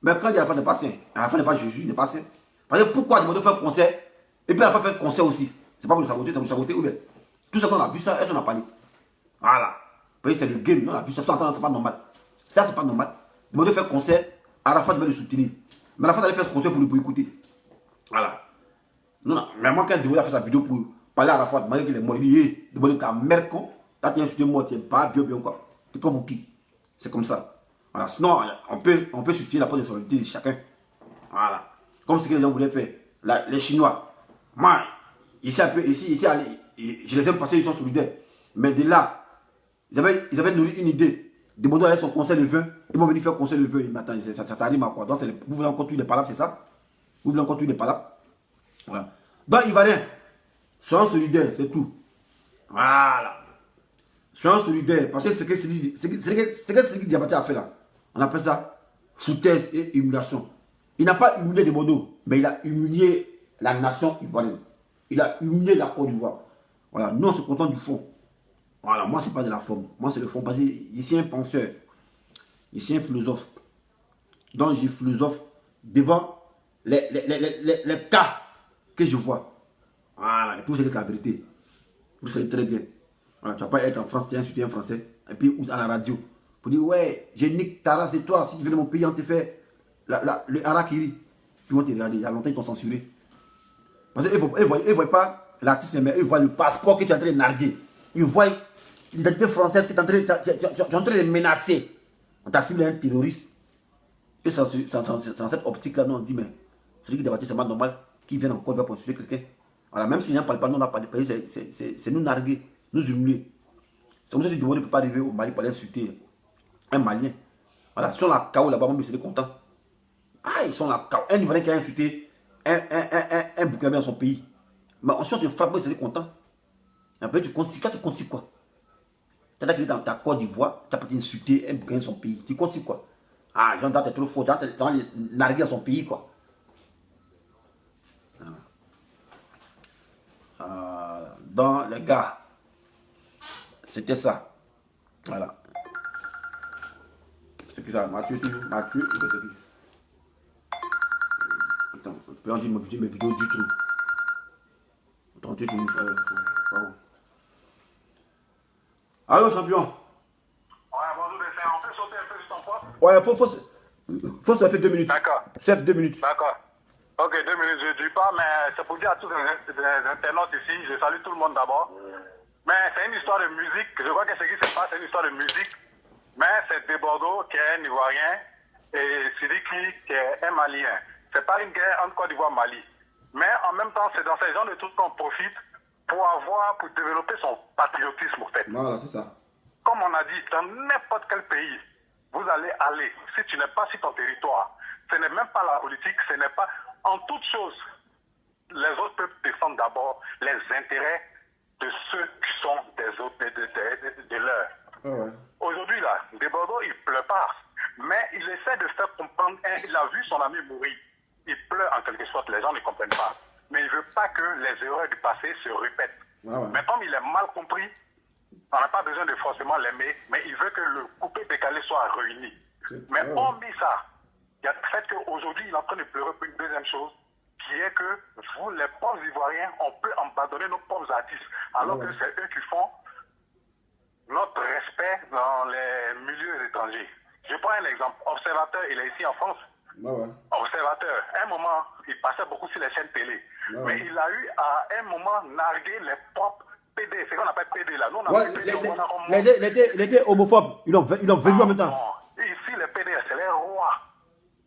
Mais quand il dit Arafat n'est pas sain, Arafat n'est pas Jésus, il n'est pas sain. Parce que pourquoi demander de faire un concert et puis Arafat fait un concert aussi? C'est pas pour le saboter, c'est pour le saboter ou bien? Tout ça qu'on a vu ça, elle s'en a parlé. Voilà. C'est le game, on a vu ça, c'est pas normal. Ça, c'est pas normal. Demander de faire un concert, Arafat devait le soutenir. Mais Arafat allait faire ce concert pour écouter. Voilà. Non, mais moi, quand Deboda a fait sa vidéo pour parler à Arafat, malgré qu'il est mort, il dit, hé, Deboda, ta mère, con, là, tu es insulté, moi, tu es pas bien, quoi. Tu prends mon qui? C'est comme ça. Voilà. Sinon, on peut soutenir la personnalité de chacun. Voilà. Comme ce que les gens voulaient faire. Les Chinois. Moi, ici, je les aime parce qu'ils sont solidaires. Mais de là, ils avaient nourri une idée. Deboda avait son conseil de vin. Ils vont venir faire conseil de vin. Mais attends, ça arrive à quoi? Donc, vous voulez encore tuer des palabres, c'est ça? Vous voulez encore tuer des palabres? Voilà. Donc, Ivoiriens, soyons solidaires, c'est tout. Voilà. Soyons solidaires. Parce que ce que Sidi Diabaté a fait là, on appelle ça foutaise et humiliation. Il n'a pas humilié des Bordeaux, mais il a humilié la nation ivoirienne. Il a humilié la Côte d'Ivoire. Voilà. Nous, on se contente du fond. Voilà. Moi, ce n'est pas de la forme. Moi, c'est le fond. Parce que ici, un penseur, ici, un philosophe. Donc, j'ai philosophe devant les cas que je vois. Voilà, et pour vous c'est la vérité. Vous savez très bien. Voilà, tu ne vas pas être en France, tu es insulté un Français, et puis à la radio, pour dire, ouais, j'ai nique ta race de toi, si tu viens de mon pays, on te fait le harakiri. Puis on te regarde, il y a longtemps ils t'ont censuré. Parce qu'ils ne voient pas l'artiste, mais ils voient le passeport que tu es en train de narguer. Ils voient l'identité française que tu es en train de menacer. On t'a ciblé un terroriste. Et c'est dans cette optique-là, nous on dit, mais celui qui débattait, c'est pas normal qu'il vienne encore pour insulter quelqu'un. Voilà, même s'il n'en parle pas, nous on n'a pas de pays, c'est nous narguer, nous humilier. C'est comme ça que tu ne peux pas arriver au Mali pour aller insulter un Malien. Voilà, si on a KO là-bas, moi, c'est content. Ah, ils sont là, KO. Un Ivoirien qui a insulté un Burkinabé dans son pays. Mais ensuite, tu frappes, c'est content. Et après, tu comptes quoi? Tu comptes sur quoi? Tu as dans ta Côte d'Ivoire, tu as pas insulté un Burkinabé dans son pays. Tu comptes sur quoi? Ah, Jean t'es trop fort, tu as nargué dans son pays, quoi. Dans les gars, c'était ça. Voilà. C'est qui ça? Mathieu, Mathieu, c'est qui? Attends, on peut en dire mes vidéos du tout. Attends, tu Allô, champion? Ouais, bonjour, on peut sauter un peu sur ton poste? Ouais, faut se faire 2 minutes. D'accord. Chef, 2 minutes. D'accord. Ok, 2 minutes, je ne dis pas, mais c'est pour dire à tous les internautes ici, je salue tout le monde d'abord. Mais c'est une histoire de musique, je crois que ce qui se passe, c'est une histoire de musique. Mais c'est Debordo qui est un Ivoirien et Sidiki qui est un Malien. C'est pas une guerre entre Côte d'Ivoire et Mali. Mais en même temps, c'est dans ces genres de trucs qu'on profite pour développer son patriotisme, en fait. Voilà, c'est ça. Comme on a dit, dans n'importe quel pays, vous allez aller, si tu n'es pas sur ton territoire, ce n'est même pas la politique, ce n'est pas... En toute chose, les autres peuples défendent d'abord les intérêts de ceux qui sont des autres, de leurs. Ouais. Aujourd'hui, là, de Bordeaux, il ne pleure pas, mais il essaie de faire comprendre, il a vu son ami mourir. Il pleure en quelque sorte, les gens ne comprennent pas. Mais il ne veut pas que les erreurs du passé se répètent. Ouais. Mais comme il est mal compris, on n'a pas besoin de forcément l'aimer, mais il veut que le coupé décalé soit réuni. Mais hormis ça, il y a le fait qu'aujourd'hui, il est en train de pleurer pour une deuxième chose, qui est que vous, les pauvres Ivoiriens, on peut abandonner nos pauvres artistes, alors que c'est eux qui font notre respect dans les milieux étrangers. Je prends un exemple. Observateur, il est ici en France. Observateur, à un moment, il passait beaucoup sur les chaînes télé. Mais il a eu à un moment nargué les propres PD. C'est ce qu'on appelle PD là. Nous, on appelle PD, il était homophobe. Ils l'ont vendu en même temps. Ici, les PD, c'est les rois.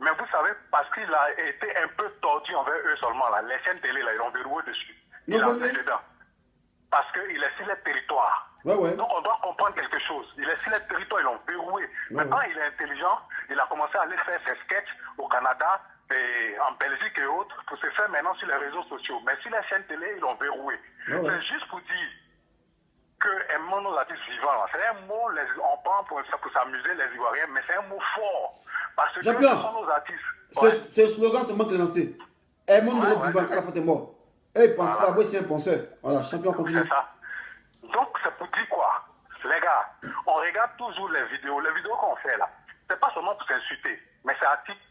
Mais vous savez, parce qu'il a été un peu tordu envers eux seulement, là, les chaînes télé, là, ils ont verrouillé dessus. Il a fait dedans. Parce qu'il est sur les territoires. Ouais, ouais. Donc on doit comprendre quelque chose. Si les territoires, ils l'ont verrouillé. Maintenant, il est intelligent. Il a commencé à aller faire ses sketchs au Canada, et en Belgique et autres, pour se faire maintenant sur les réseaux sociaux. Mais sur les chaînes télé, ils l'ont verrouillé. C'est juste pour dire que aimons nos artistes vivants. C'est un mot, on prend pour s'amuser les Ivoiriens, mais c'est un mot fort. Parce que ce sont nos artistes. Ce slogan, c'est moi qui l'ai lancé. Aimons nos vivants quand la faute est mort. Et il pense pas, moi c'est un penseur. Voilà, champion continue. C'est ça. Donc c'est pour dire quoi? Les gars, on regarde toujours les vidéos. Les vidéos qu'on fait là, c'est pas seulement pour s'insulter, mais c'est à titre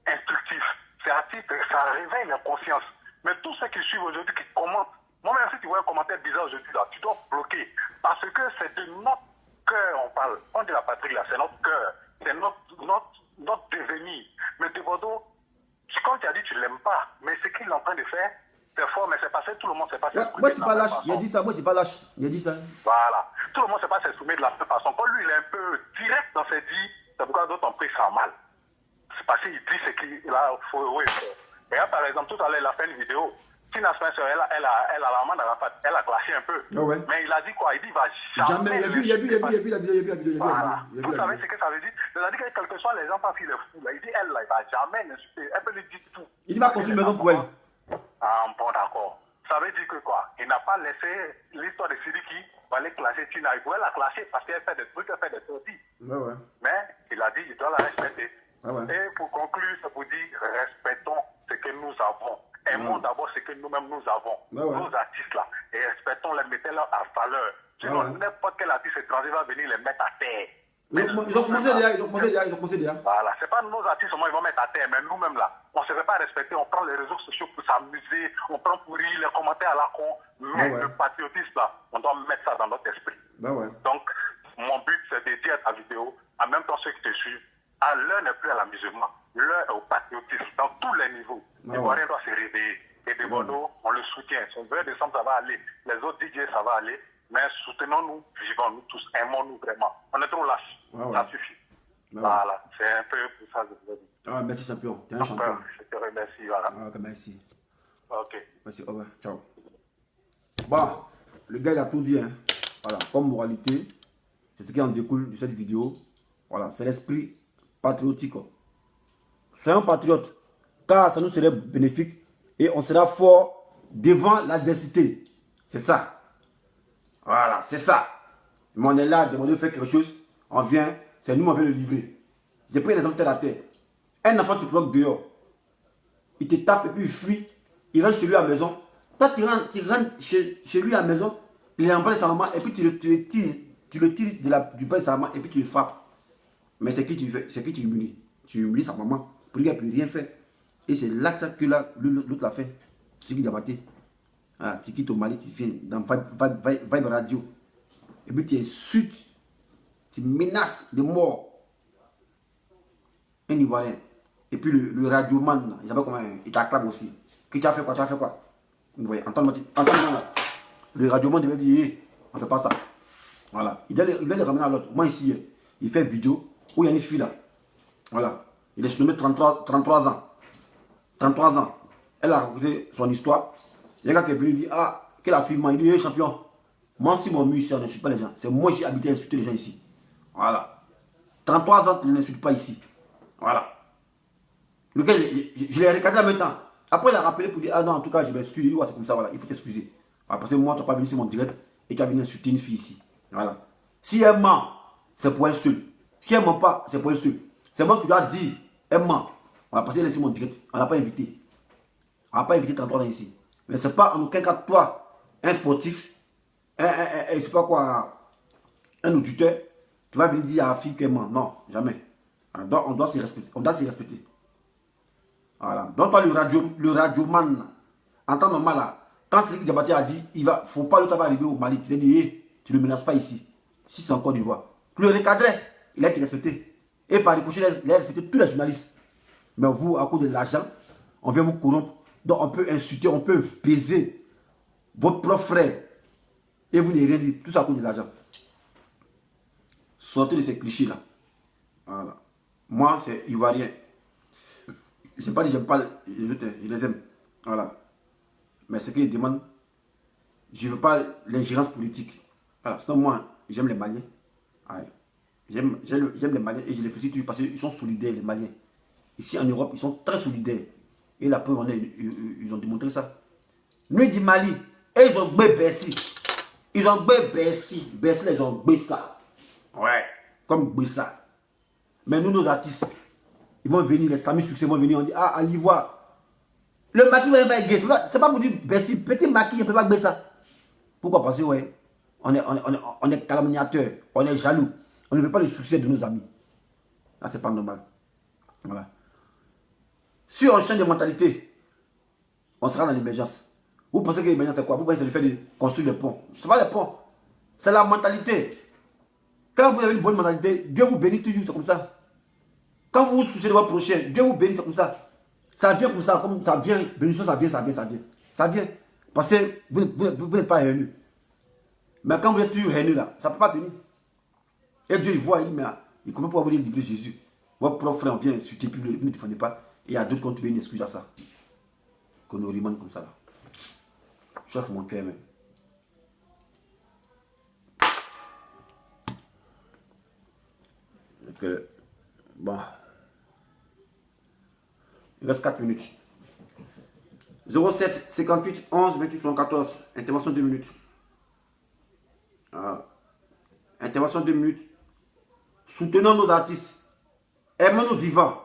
instructif. C'est à titre, ça réveille la conscience. Mais tous ceux qui suivent aujourd'hui, qui commentent, moi-même si tu vois un commentaire bizarre aujourd'hui là, tu dois bloquer. Parce que c'est de notre cœur, on parle. On dit la patrie là, c'est notre cœur. C'est notre devenir. Mais de Bordeaux, comme tu as dit, tu ne l'aimes pas. Mais ce qu'il est en train de faire, c'est fort, mais c'est passé, tout le monde ne sait pas s'exprimer. Moi, c'est pas lâche. Il a dit ça, moi, c'est pas lâche. Il a dit ça. Voilà. Tout le monde ne sait pas s'exprimer de la même façon. Quand lui, il est un peu direct dans ses dits, c'est pourquoi d'autres ont pris ça mal. C'est parce qu'il dit ce qu'il a. Oui. Et là, par exemple, tout à l'heure, il a fait une vidéo. Tina Spencer, elle a la main dans la patte. Elle a clashé un peu. Mais il a dit quoi? Il dit, il va jamais. Il a vu la vidéo. Voilà. Vous savez ce que ça veut dire? Ça veut dire que quel que soit les gens, parce qu'il est fou. Là. Il dit, elle, là, il va jamais l'insulter. Elle peut lui dire tout. Il va construire une maison pour elle. Ah, bon, d'accord. Ça veut dire que quoi? Il n'a pas laissé l'histoire de Sidiki pour aller clasher Tina. Il pouvait la clasher parce qu'elle fait des trucs, elle fait des sorties. Mais il a dit, il doit la respecter. Et pour conclure, c'est pour dire, respectons ce que nous avons. Aimons d'abord ce que nous-mêmes nous avons. Nos artistes là. Et respectons-les, mettez-les à valeur. Sinon, n'importe quel artiste étranger va venir les mettre à terre. Ils ont commencé déjà. Voilà, c'est pas nos artistes seulement ils vont mettre à terre, mais nous-mêmes là, on ne se fait pas respecter, on prend les réseaux sociaux pour s'amuser, on prend pour rire, les commentaires à la con, mais le patriotisme là, on doit mettre ça dans notre esprit. Donc, mon but c'est de dire à ta vidéo, en même temps ceux qui te suivent, l'heure n'est plus à l'amusement, l'heure est au patriotisme, dans tous les niveaux. Les Ivoiriens doivent se réveiller. Et de Bordeaux, on le soutient. Son 20 décembre, ça va aller. Les autres DJ, ça va aller. Mais soutenons-nous, vivons-nous tous, aimons-nous vraiment. On est trop lâches. Ça suffit. Voilà, c'est un peu pour ça que je vous dis. Merci champion, tu es un champion. Je te remercie, voilà. Merci. Ok. Merci, au revoir, ciao. Bon, le gars il a tout dit. Hein. Voilà, comme moralité, c'est ce qui en découle de cette vidéo. Voilà, c'est l'esprit patriotique. Soyons patriotes, car ça nous serait bénéfique et on sera fort devant l'adversité. C'est ça. Voilà, c'est ça. Mais on est là, demander de faire quelque chose, on vient, c'est nous, on vient le livrer. J'ai pris l'exemple terre à terre. Un enfant te bloque dehors. Il te tape et puis il fuit. Il rentre chez lui à la maison. Toi, tu rentres chez lui à la maison, il est en bas de sa maman et puis tu le tires du bas de sa maman et puis tu le frappes. Mais c'est qui tu fais? C'est qui tu humilies? Tu humilies sa maman. Pour lui, il ne peut rien faire. Et c'est l'acte que l'autre l'a fait. Tiki Diabaté. Ah, tu quittes au Mali, tu viens dans Vibe Radio. Et puis tu insultes, tu menaces de mort un Ivoirien. Et puis le radioman, il savait comment il t'acclame aussi. Que tu as fait quoi? Tu as fait quoi? Vous voyez, entendez-moi là. Le radioman devait dire, on ne fait pas ça. Voilà. Il doit les ramener à l'autre. Moi ici, il fait une vidéo où il y a une fille là. Voilà. Il est surnommé 33 ans. 33 ans. Elle a raconté son histoire. Il y a un gars qui est venu dire, ah, quelle a fille, il dit, hey, champion, moi si mon musicien ne suit pas les gens, c'est moi ici habité à insulter les gens ici. Voilà. 33 ans, tu ne l'insultes pas ici. Voilà. Le gars, je l'ai recadré en même temps. Après, il a rappelé pour dire, ah non, en tout cas, je m'excuse. Ouais, c'est comme ça, voilà, il faut t'excuser. Voilà, parce que moi, tu n'as pas venu sur mon direct et tu as venu insulter une fille ici. Voilà. Si elle ment, c'est pour elle seule. Si elle ne ment pas, c'est pour elle seule. C'est moi qui dois dire, elle ment. On a passé laisser mon direct. On n'a pas invité. On n'a pas invité 33 ans ici. Mais ce n'est pas en aucun cas toi, un sportif, c'est pas quoi, un auditeur, tu vas venir dire à la fille qu'elle ment. Non, jamais. On doit se respecter. On doit se respecter. Voilà. Donc toi, le radioman, en temps normal, là, quand Sidiki Diabaté a dit, il ne faut pas le temps arriver au Mali, tu as dit, hey, tu ne le menaces pas ici. Si c'est encore du voix. Tu le recadrais, il a été respecté. Et par ricochet, il a respecté tous les journalistes. Mais vous, à cause de l'argent, on vient vous corrompre. Donc on peut insulter, on peut baiser votre propre frère. Et vous n'avez rien dit. Tout ça à cause de l'argent. Sortez de ces clichés-là. Voilà. Moi, c'est Ivoirien. Je n'ai pas dit, j'aime pas, je les aime. Voilà. Mais ce qu'ils demandent, je ne veux pas l'ingérence politique. Voilà, sinon moi, j'aime les Maliens. Ouais. J'aime les Maliens et je les félicite parce qu'ils sont solidaires, les Maliens. Ici en Europe, ils sont très solidaires. Et la preuve, ils ont démontré ça. Nous, du Mali, et ils ont gbé Bercy. Ils ont gbé Bercy. Bercy, ils ont gbé ça. Ouais. Comme gbé ça. Mais nous, nos artistes, ils vont venir, les familles succès vont venir, on dit, ah, à l'Ivoire. Le maquis va être gay. C'est pas pour dire Bercy, petit maquis, on ne peut pas gbé ça. Pourquoi? Parce que, ouais, on est calomniateur, on est jaloux. On ne veut pas le succès de nos amis. Là, c'est pas normal. Voilà. Si on change de mentalité, on sera dans l'émergence. Vous pensez que l'émergence c'est quoi? Vous pensez que c'est le fait de construire des ponts. Ce n'est pas les ponts. C'est la mentalité. Quand vous avez une bonne mentalité, Dieu vous bénit toujours, c'est comme ça. Quand vous vous souciez de votre prochain, Dieu vous bénit, c'est comme ça. Ça vient comme ça, comme ça vient. Bénédiction, ça vient, ça vient, ça vient. Ça vient. Parce que vous n'êtes pas haineux. Mais quand vous êtes toujours haineux là, ça ne peut pas tenir. Et Dieu, il voit, il dit, mais il ne comprend pas vous dire de Jésus. Votre propre frère vient insulter, puis vous ne défendez pas. Et il y a d'autres qui ont trouvé une excuse à ça. Qu'on nous rimane comme ça là. Chauffe mon cœur même. Donc, bon. Il reste 4 minutes. 07 58 11 28 74. Intervention 2 minutes. Intervention 2 minutes. Soutenons nos artistes. Aimons-nous vivants.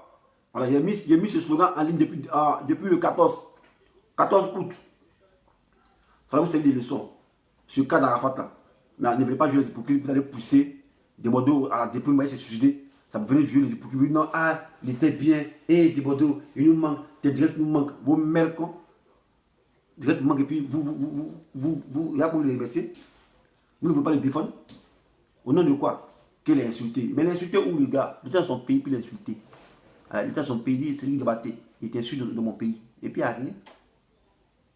Voilà, j'ai mis ce slogan en ligne depuis le 14 août. Ça va vous servir des leçons. Ce cas d'Arafat là. Mais ne voulez pas jouer les hypocrites, vous allez pousser des modos à la déprime, vous voyez, c'est suicidé. Ça vous venez jouer les hypocrites. Non, ah, il était bien. Et des modos, il nous manque. Des directs nous manquent. Vos mères, directs nous manquent. Et puis vous, là, vous les remerciez. Vous ne voulez pas les défendre. Au nom de quoi? Qu'il est insulté. Mais l'insulté où, les gars? L'État dans son pays, puis l'insulter. L'État dans son pays, dit, c'est lui qui débattait. Il était insulté dans mon pays. Et puis, il n'y a rien.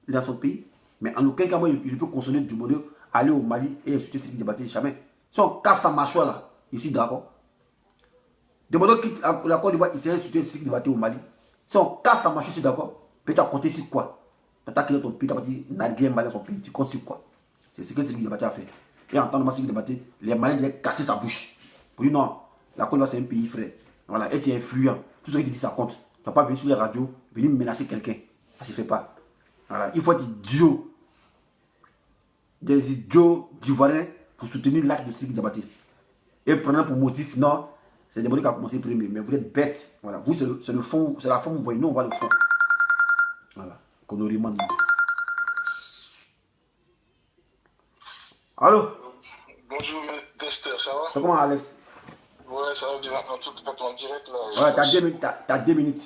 Il est dans son pays. Mais en aucun cas, moi, je peux consommer du bonheur, aller au Mali et insulter celui qui débattait. Jamais. Si on casse sa mâchoire là, ici, d'accord. De bonheur quitte la Côte d'Ivoire, il s'est insulté celui qui débattait au Mali. Si on casse sa mâchoire ici, d'accord. Peut-être à compter sur quoi? Tu as dans ton pays, tu as dit, naviguer Mali dans son pays. Tu comptes sur quoi? C'est ce que celui qui débattait a fait. Et en tant que celui qui débattait, les Maliens devaient casser sa bouche. Pour dire non, la Côte d'Ivoire c'est un pays frère. Voilà, et tu es influent. Tout ce que tu dis, ça compte. Tu ne vas pas venir sur les radios, venir menacer quelqu'un. Ça ne se fait pas. Voilà, il faut être idiot. Des idiots d'ivoiriens pour soutenir l'acte de celui qui débattait. Et prenant pour motif, non, c'est des qui a commencé premier, mais vous êtes bêtes. Voilà, vous, c'est le fond, c'est la forme, vous voyez, nous, on voit le fond. Voilà, qu'on nous demande. Allô? Bonjour, Bester, ça va? C'est comment, Alex? Ouais, ça va bien. En tout cas, en direct là. Ouais, t'as 2 minutes.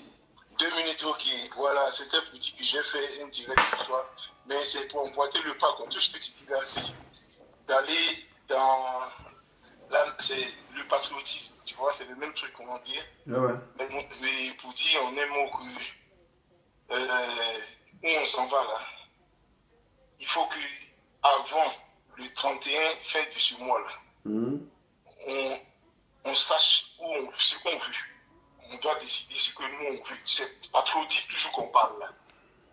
2 minutes, ok. Voilà, c'était pour dire que j'ai fait un direct ce soir. Mais c'est pour emboîter le pas, comme tout ce que tu disais, c'est d'aller dans. Là, c'est le patriotisme, tu vois, c'est le même truc, comment dire. Ouais. Mais pour dire en un mot que. Où on s'en va là, il faut que, avant le 31 fin de ce mois là, on sache ce qu'on veut. On doit décider ce que nous on veut. C'est patriotique toujours qu'on parle là.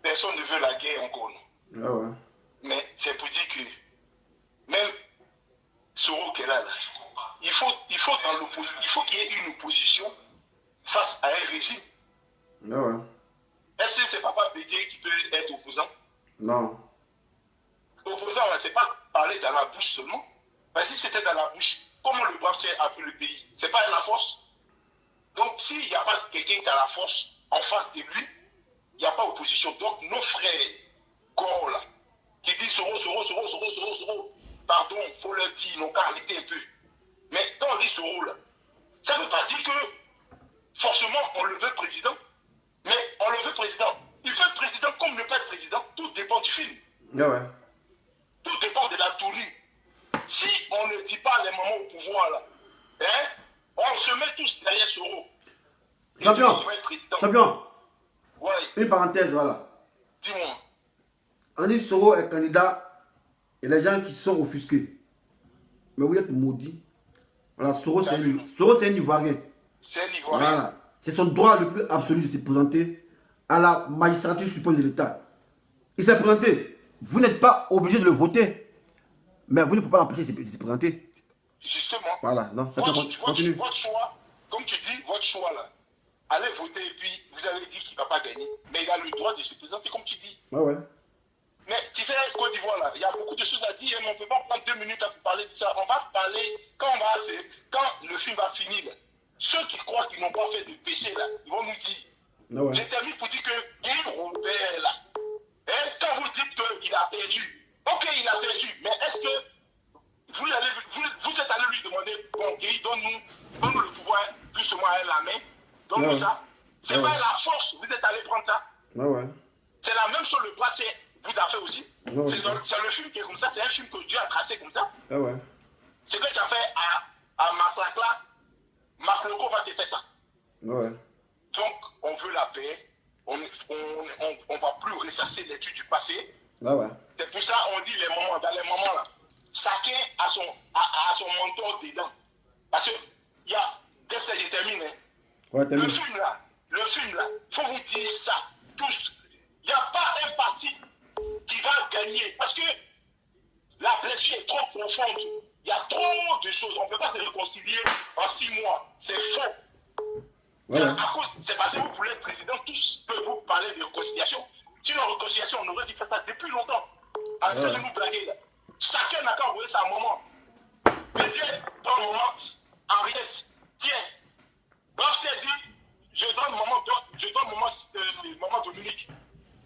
Personne ne veut la guerre encore. Ouais. Mais c'est pour dire que même Soro qu'elle a là, il faut qu'il y ait une opposition face à un régime. Ouais. Est-ce que c'est Papa Bédié qui peut être opposant? Non. Opposant, c'est pas parler dans la bouche seulement. Mais si c'était dans la bouche, comment le brave tiers a pris le pays? C'est pas la force. Donc, s'il n'y a pas quelqu'un qui a la force en face de lui, il n'y a pas opposition. Donc, nos frères corps là, qui disent Soro, pardon, il faut leur dire, ils n'ont qu'à arrêter un peu. Mais quand on dit Soro là, ça ne veut pas dire que forcément on le veut président, mais on le veut président. Il veut être président comme ne pas être président, tout dépend du film. Ouais. Tout dépend de la tournure. Si on ne dit pas les moments au pouvoir là, on se met tous derrière Soro. Champion. Ouais. Une parenthèse, voilà. Dis-moi. On dit Soro est candidat et les gens qui sont offusqués. Mais vous êtes maudits. Voilà, Soro c'est un Ivoirien. C'est un Ivoirien. Voilà. C'est son droit le plus absolu de se présenter à la magistrature suprême de l'État. Il s'est présenté. Vous n'êtes pas obligé de le voter. Mais vous ne pouvez pas l'empêcher de se présenter. Justement. Voilà, non, ça continue. Votre choix, comme tu dis, votre choix là, allez voter et puis vous avez dit qu'il ne va pas gagner. Mais il a le droit de se présenter comme tu dis. Ouais, ouais. Mais tu sais, Côte d'Ivoire là, il y a beaucoup de choses à dire, mais on ne peut pas prendre 2 minutes pour parler de ça. On va parler, quand le film va finir, là, ceux qui croient qu'ils n'ont pas fait de péché là, ils vont nous dire. Ouais. Je termine pour dire que Guy Robert là, hein, quand vous dites qu'il a perdu, ok, il a perdu, mais est-ce que vous êtes allé lui demander, bon, Guy, donne-nous le pouvoir, plus ou moins à la main, donne-nous ça. C'est pas la force, vous êtes allé prendre ça. Ouais. C'est la même chose, le bras vous a fait aussi. C'est le film qui est comme ça, c'est un film que Dieu a tracé comme ça. Ouais. Ce que tu as fait à Matlakla, Marc Loco va te faire ça. Ouais. Donc, on veut la paix. On ne va plus ressasser l'étude du passé. Ouais. C'est pour ça qu'on dit dans les moments là, chacun a son mentor dedans. Parce qu'il y a, qu'est-ce que je termine, hein? Ouais, le film là, il faut vous dire ça, tous. Il n'y a pas un parti qui va gagner. Parce que la blessure est trop profonde. Il y a trop de choses. On ne peut pas se réconcilier en 6 mois. C'est faux. Voilà. C'est parce que vous voulez être président, tous peuvent vous parler de réconciliation. Sinon, réconciliation, on aurait dû faire ça depuis longtemps. Arrêtez de nous blaguer là. Chacun n'a qu'à envoyer ça à un moment. Mais Dieu, dans le moment, Henriette, tiens. Lorsqu'il dit, je donne moment Dominique.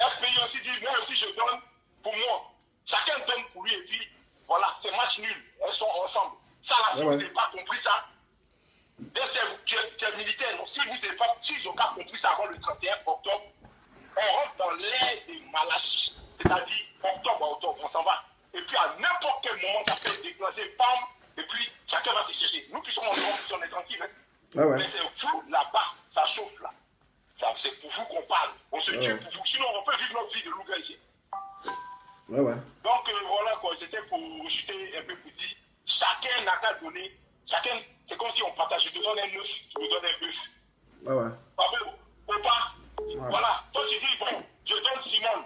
FPI aussi dit, moi aussi je donne pour moi. Chacun donne pour lui et puis voilà, c'est match nul. Elles sont ensemble. Ça là, si vous n'avez pas compris ça, tu es militaire. Donc, si ils n'ont pas compris ça avant le 31 octobre, on rentre dans l'ère des Malachis. C'est-à-dire octobre à octobre, on s'en va. Et puis à n'importe quel moment, ça peut être déclenché, bam, et puis chacun va se chercher. Nous qui sommes en Europe, on est tranquille. Hein. Mais c'est vous là-bas, ça chauffe là. C'est pour vous qu'on parle. On se tue pour vous. Sinon, on peut vivre notre vie de loup ici. Donc voilà quoi, c'était pour chuter un peu pour dire, chacun n'a qu'à donner. Chacun, c'est comme si on partage. Je te donne un œuf, tu me donnes un bœuf. Papa, voilà. Toi tu dis, bon, je donne Simone.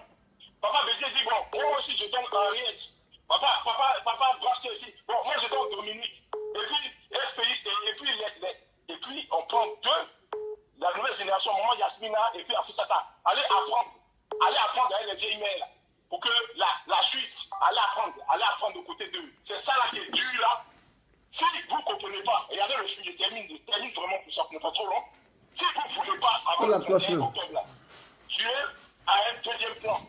Papa Bédier dit, bon, moi aussi je donne Henriette. Papa Brastier aussi. Bon, moi je donne Dominique. Et puis, FPI, et puis on prend 2. La nouvelle génération, maman Yasmina et puis Afusata. Allez apprendre avec les vieilles mères là. Pour que la suite, allez apprendre de côté d'eux. C'est ça là qui est dur là. Si vous ne comprenez pas, regardez le film, je termine vraiment pour ça, ce n'est pas trop long. Si vous ne voulez pas avoir le 31 octobre là, Dieu a un deuxième plan.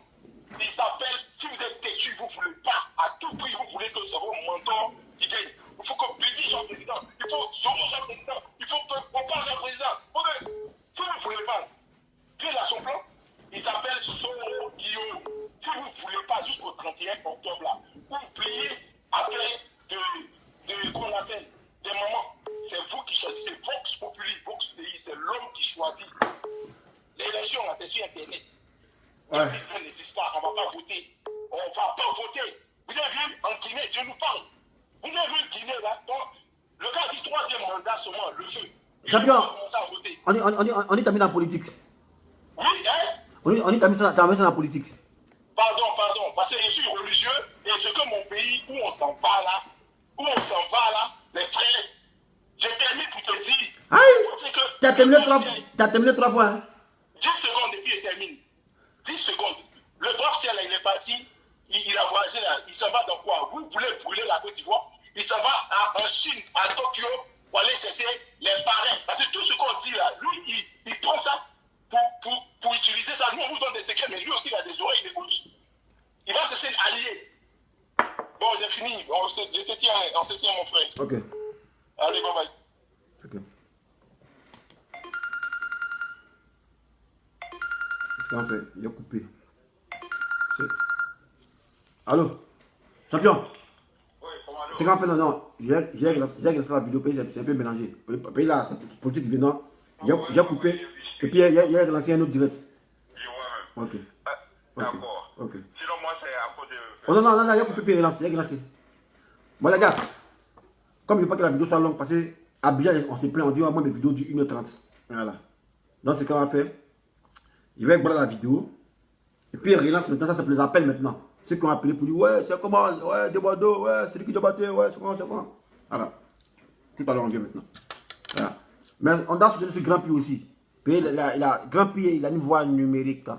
Il s'appelle, si vous êtes têtu, vous ne voulez pas, à tout prix, vous voulez que ce soit vos mentor qui gagne. Il faut que Bédi soit président, il faut Soro soit président, il faut qu'on pense à président. Si vous ne voulez pas, Dieu a son plan, il s'appelle Soro Guillaume. Si vous ne voulez pas jusqu'au 31 octobre là, vous priez afin qu'on appelle des moments. C'est vous qui choisissez. Vox Populi, Vox Dei, c'est l'homme qui choisit. L'élection, c'est sur Internet. Le n'existe pas, on ne va pas voter. On ne va pas voter. Vous avez vu en Guinée, Dieu nous parle. Vous avez vu le Guinée là, le gars dit 3e mandat seulement, le feu. Champion, on est terminé en politique. Oui, hein? On est terminé dans la politique. Pardon, parce que je suis religieux et ce que mon pays, où on s'en va là, les frères, j'ai terminé pour te dire. Aïe! Tu as terminé 3 fois. Hein? 10 secondes et puis il termine. 10 secondes. Le brave là, il est parti, il a voyagé là, il s'en va dans quoi? Vous voulez brûler la Côte d'Ivoire? Il s'en va en Chine, à Tokyo, pour aller chercher les parrains. Parce que tout ce qu'on dit là, lui, il prend ça pour utiliser ça. Nous, on vous donne des secrets, mais lui aussi, il a des oreilles, il écoute. Il va chercher allié. Bon, j'ai fini. On se tient, mon frère. Ok. Allez, bye bye. Ok. Qu'est-ce qu'on fait? Il a coupé. Allô? Champion? Oui, comment allô? C'est qu'en fait, non. J'ai regardé la vidéo, c'est un peu mélangé. Pays là, c'est politique venant. Il a coupé. Et puis, il y a lancé un autre direct. Ok. D'accord. Ok. Sinon, moi, c'est à cause de. Oh non, il y a coupé, puis il a relancé. Bon, les gars, comme je veux pas que la vidéo soit longue, parce qu'à Abidjan, on s'est plaint, on dit, moi, mes vidéos durent 1h30. Voilà. Donc, c'est ce qu'on va faire. Il va voir la vidéo. Et puis, il relance maintenant, ça, c'est les appels maintenant. Ceux qui ont appelé pour dire, ouais, c'est comment, ouais, des Bordeaux, ouais, c'est lui qui doit battre, ouais, c'est comment, c'est comment. Voilà. Tout à l'heure, on vient maintenant. Voilà. Mais on doit soutenir ce Grand Prix aussi. Puis Grand Prix, il a une voix numérique. Hein.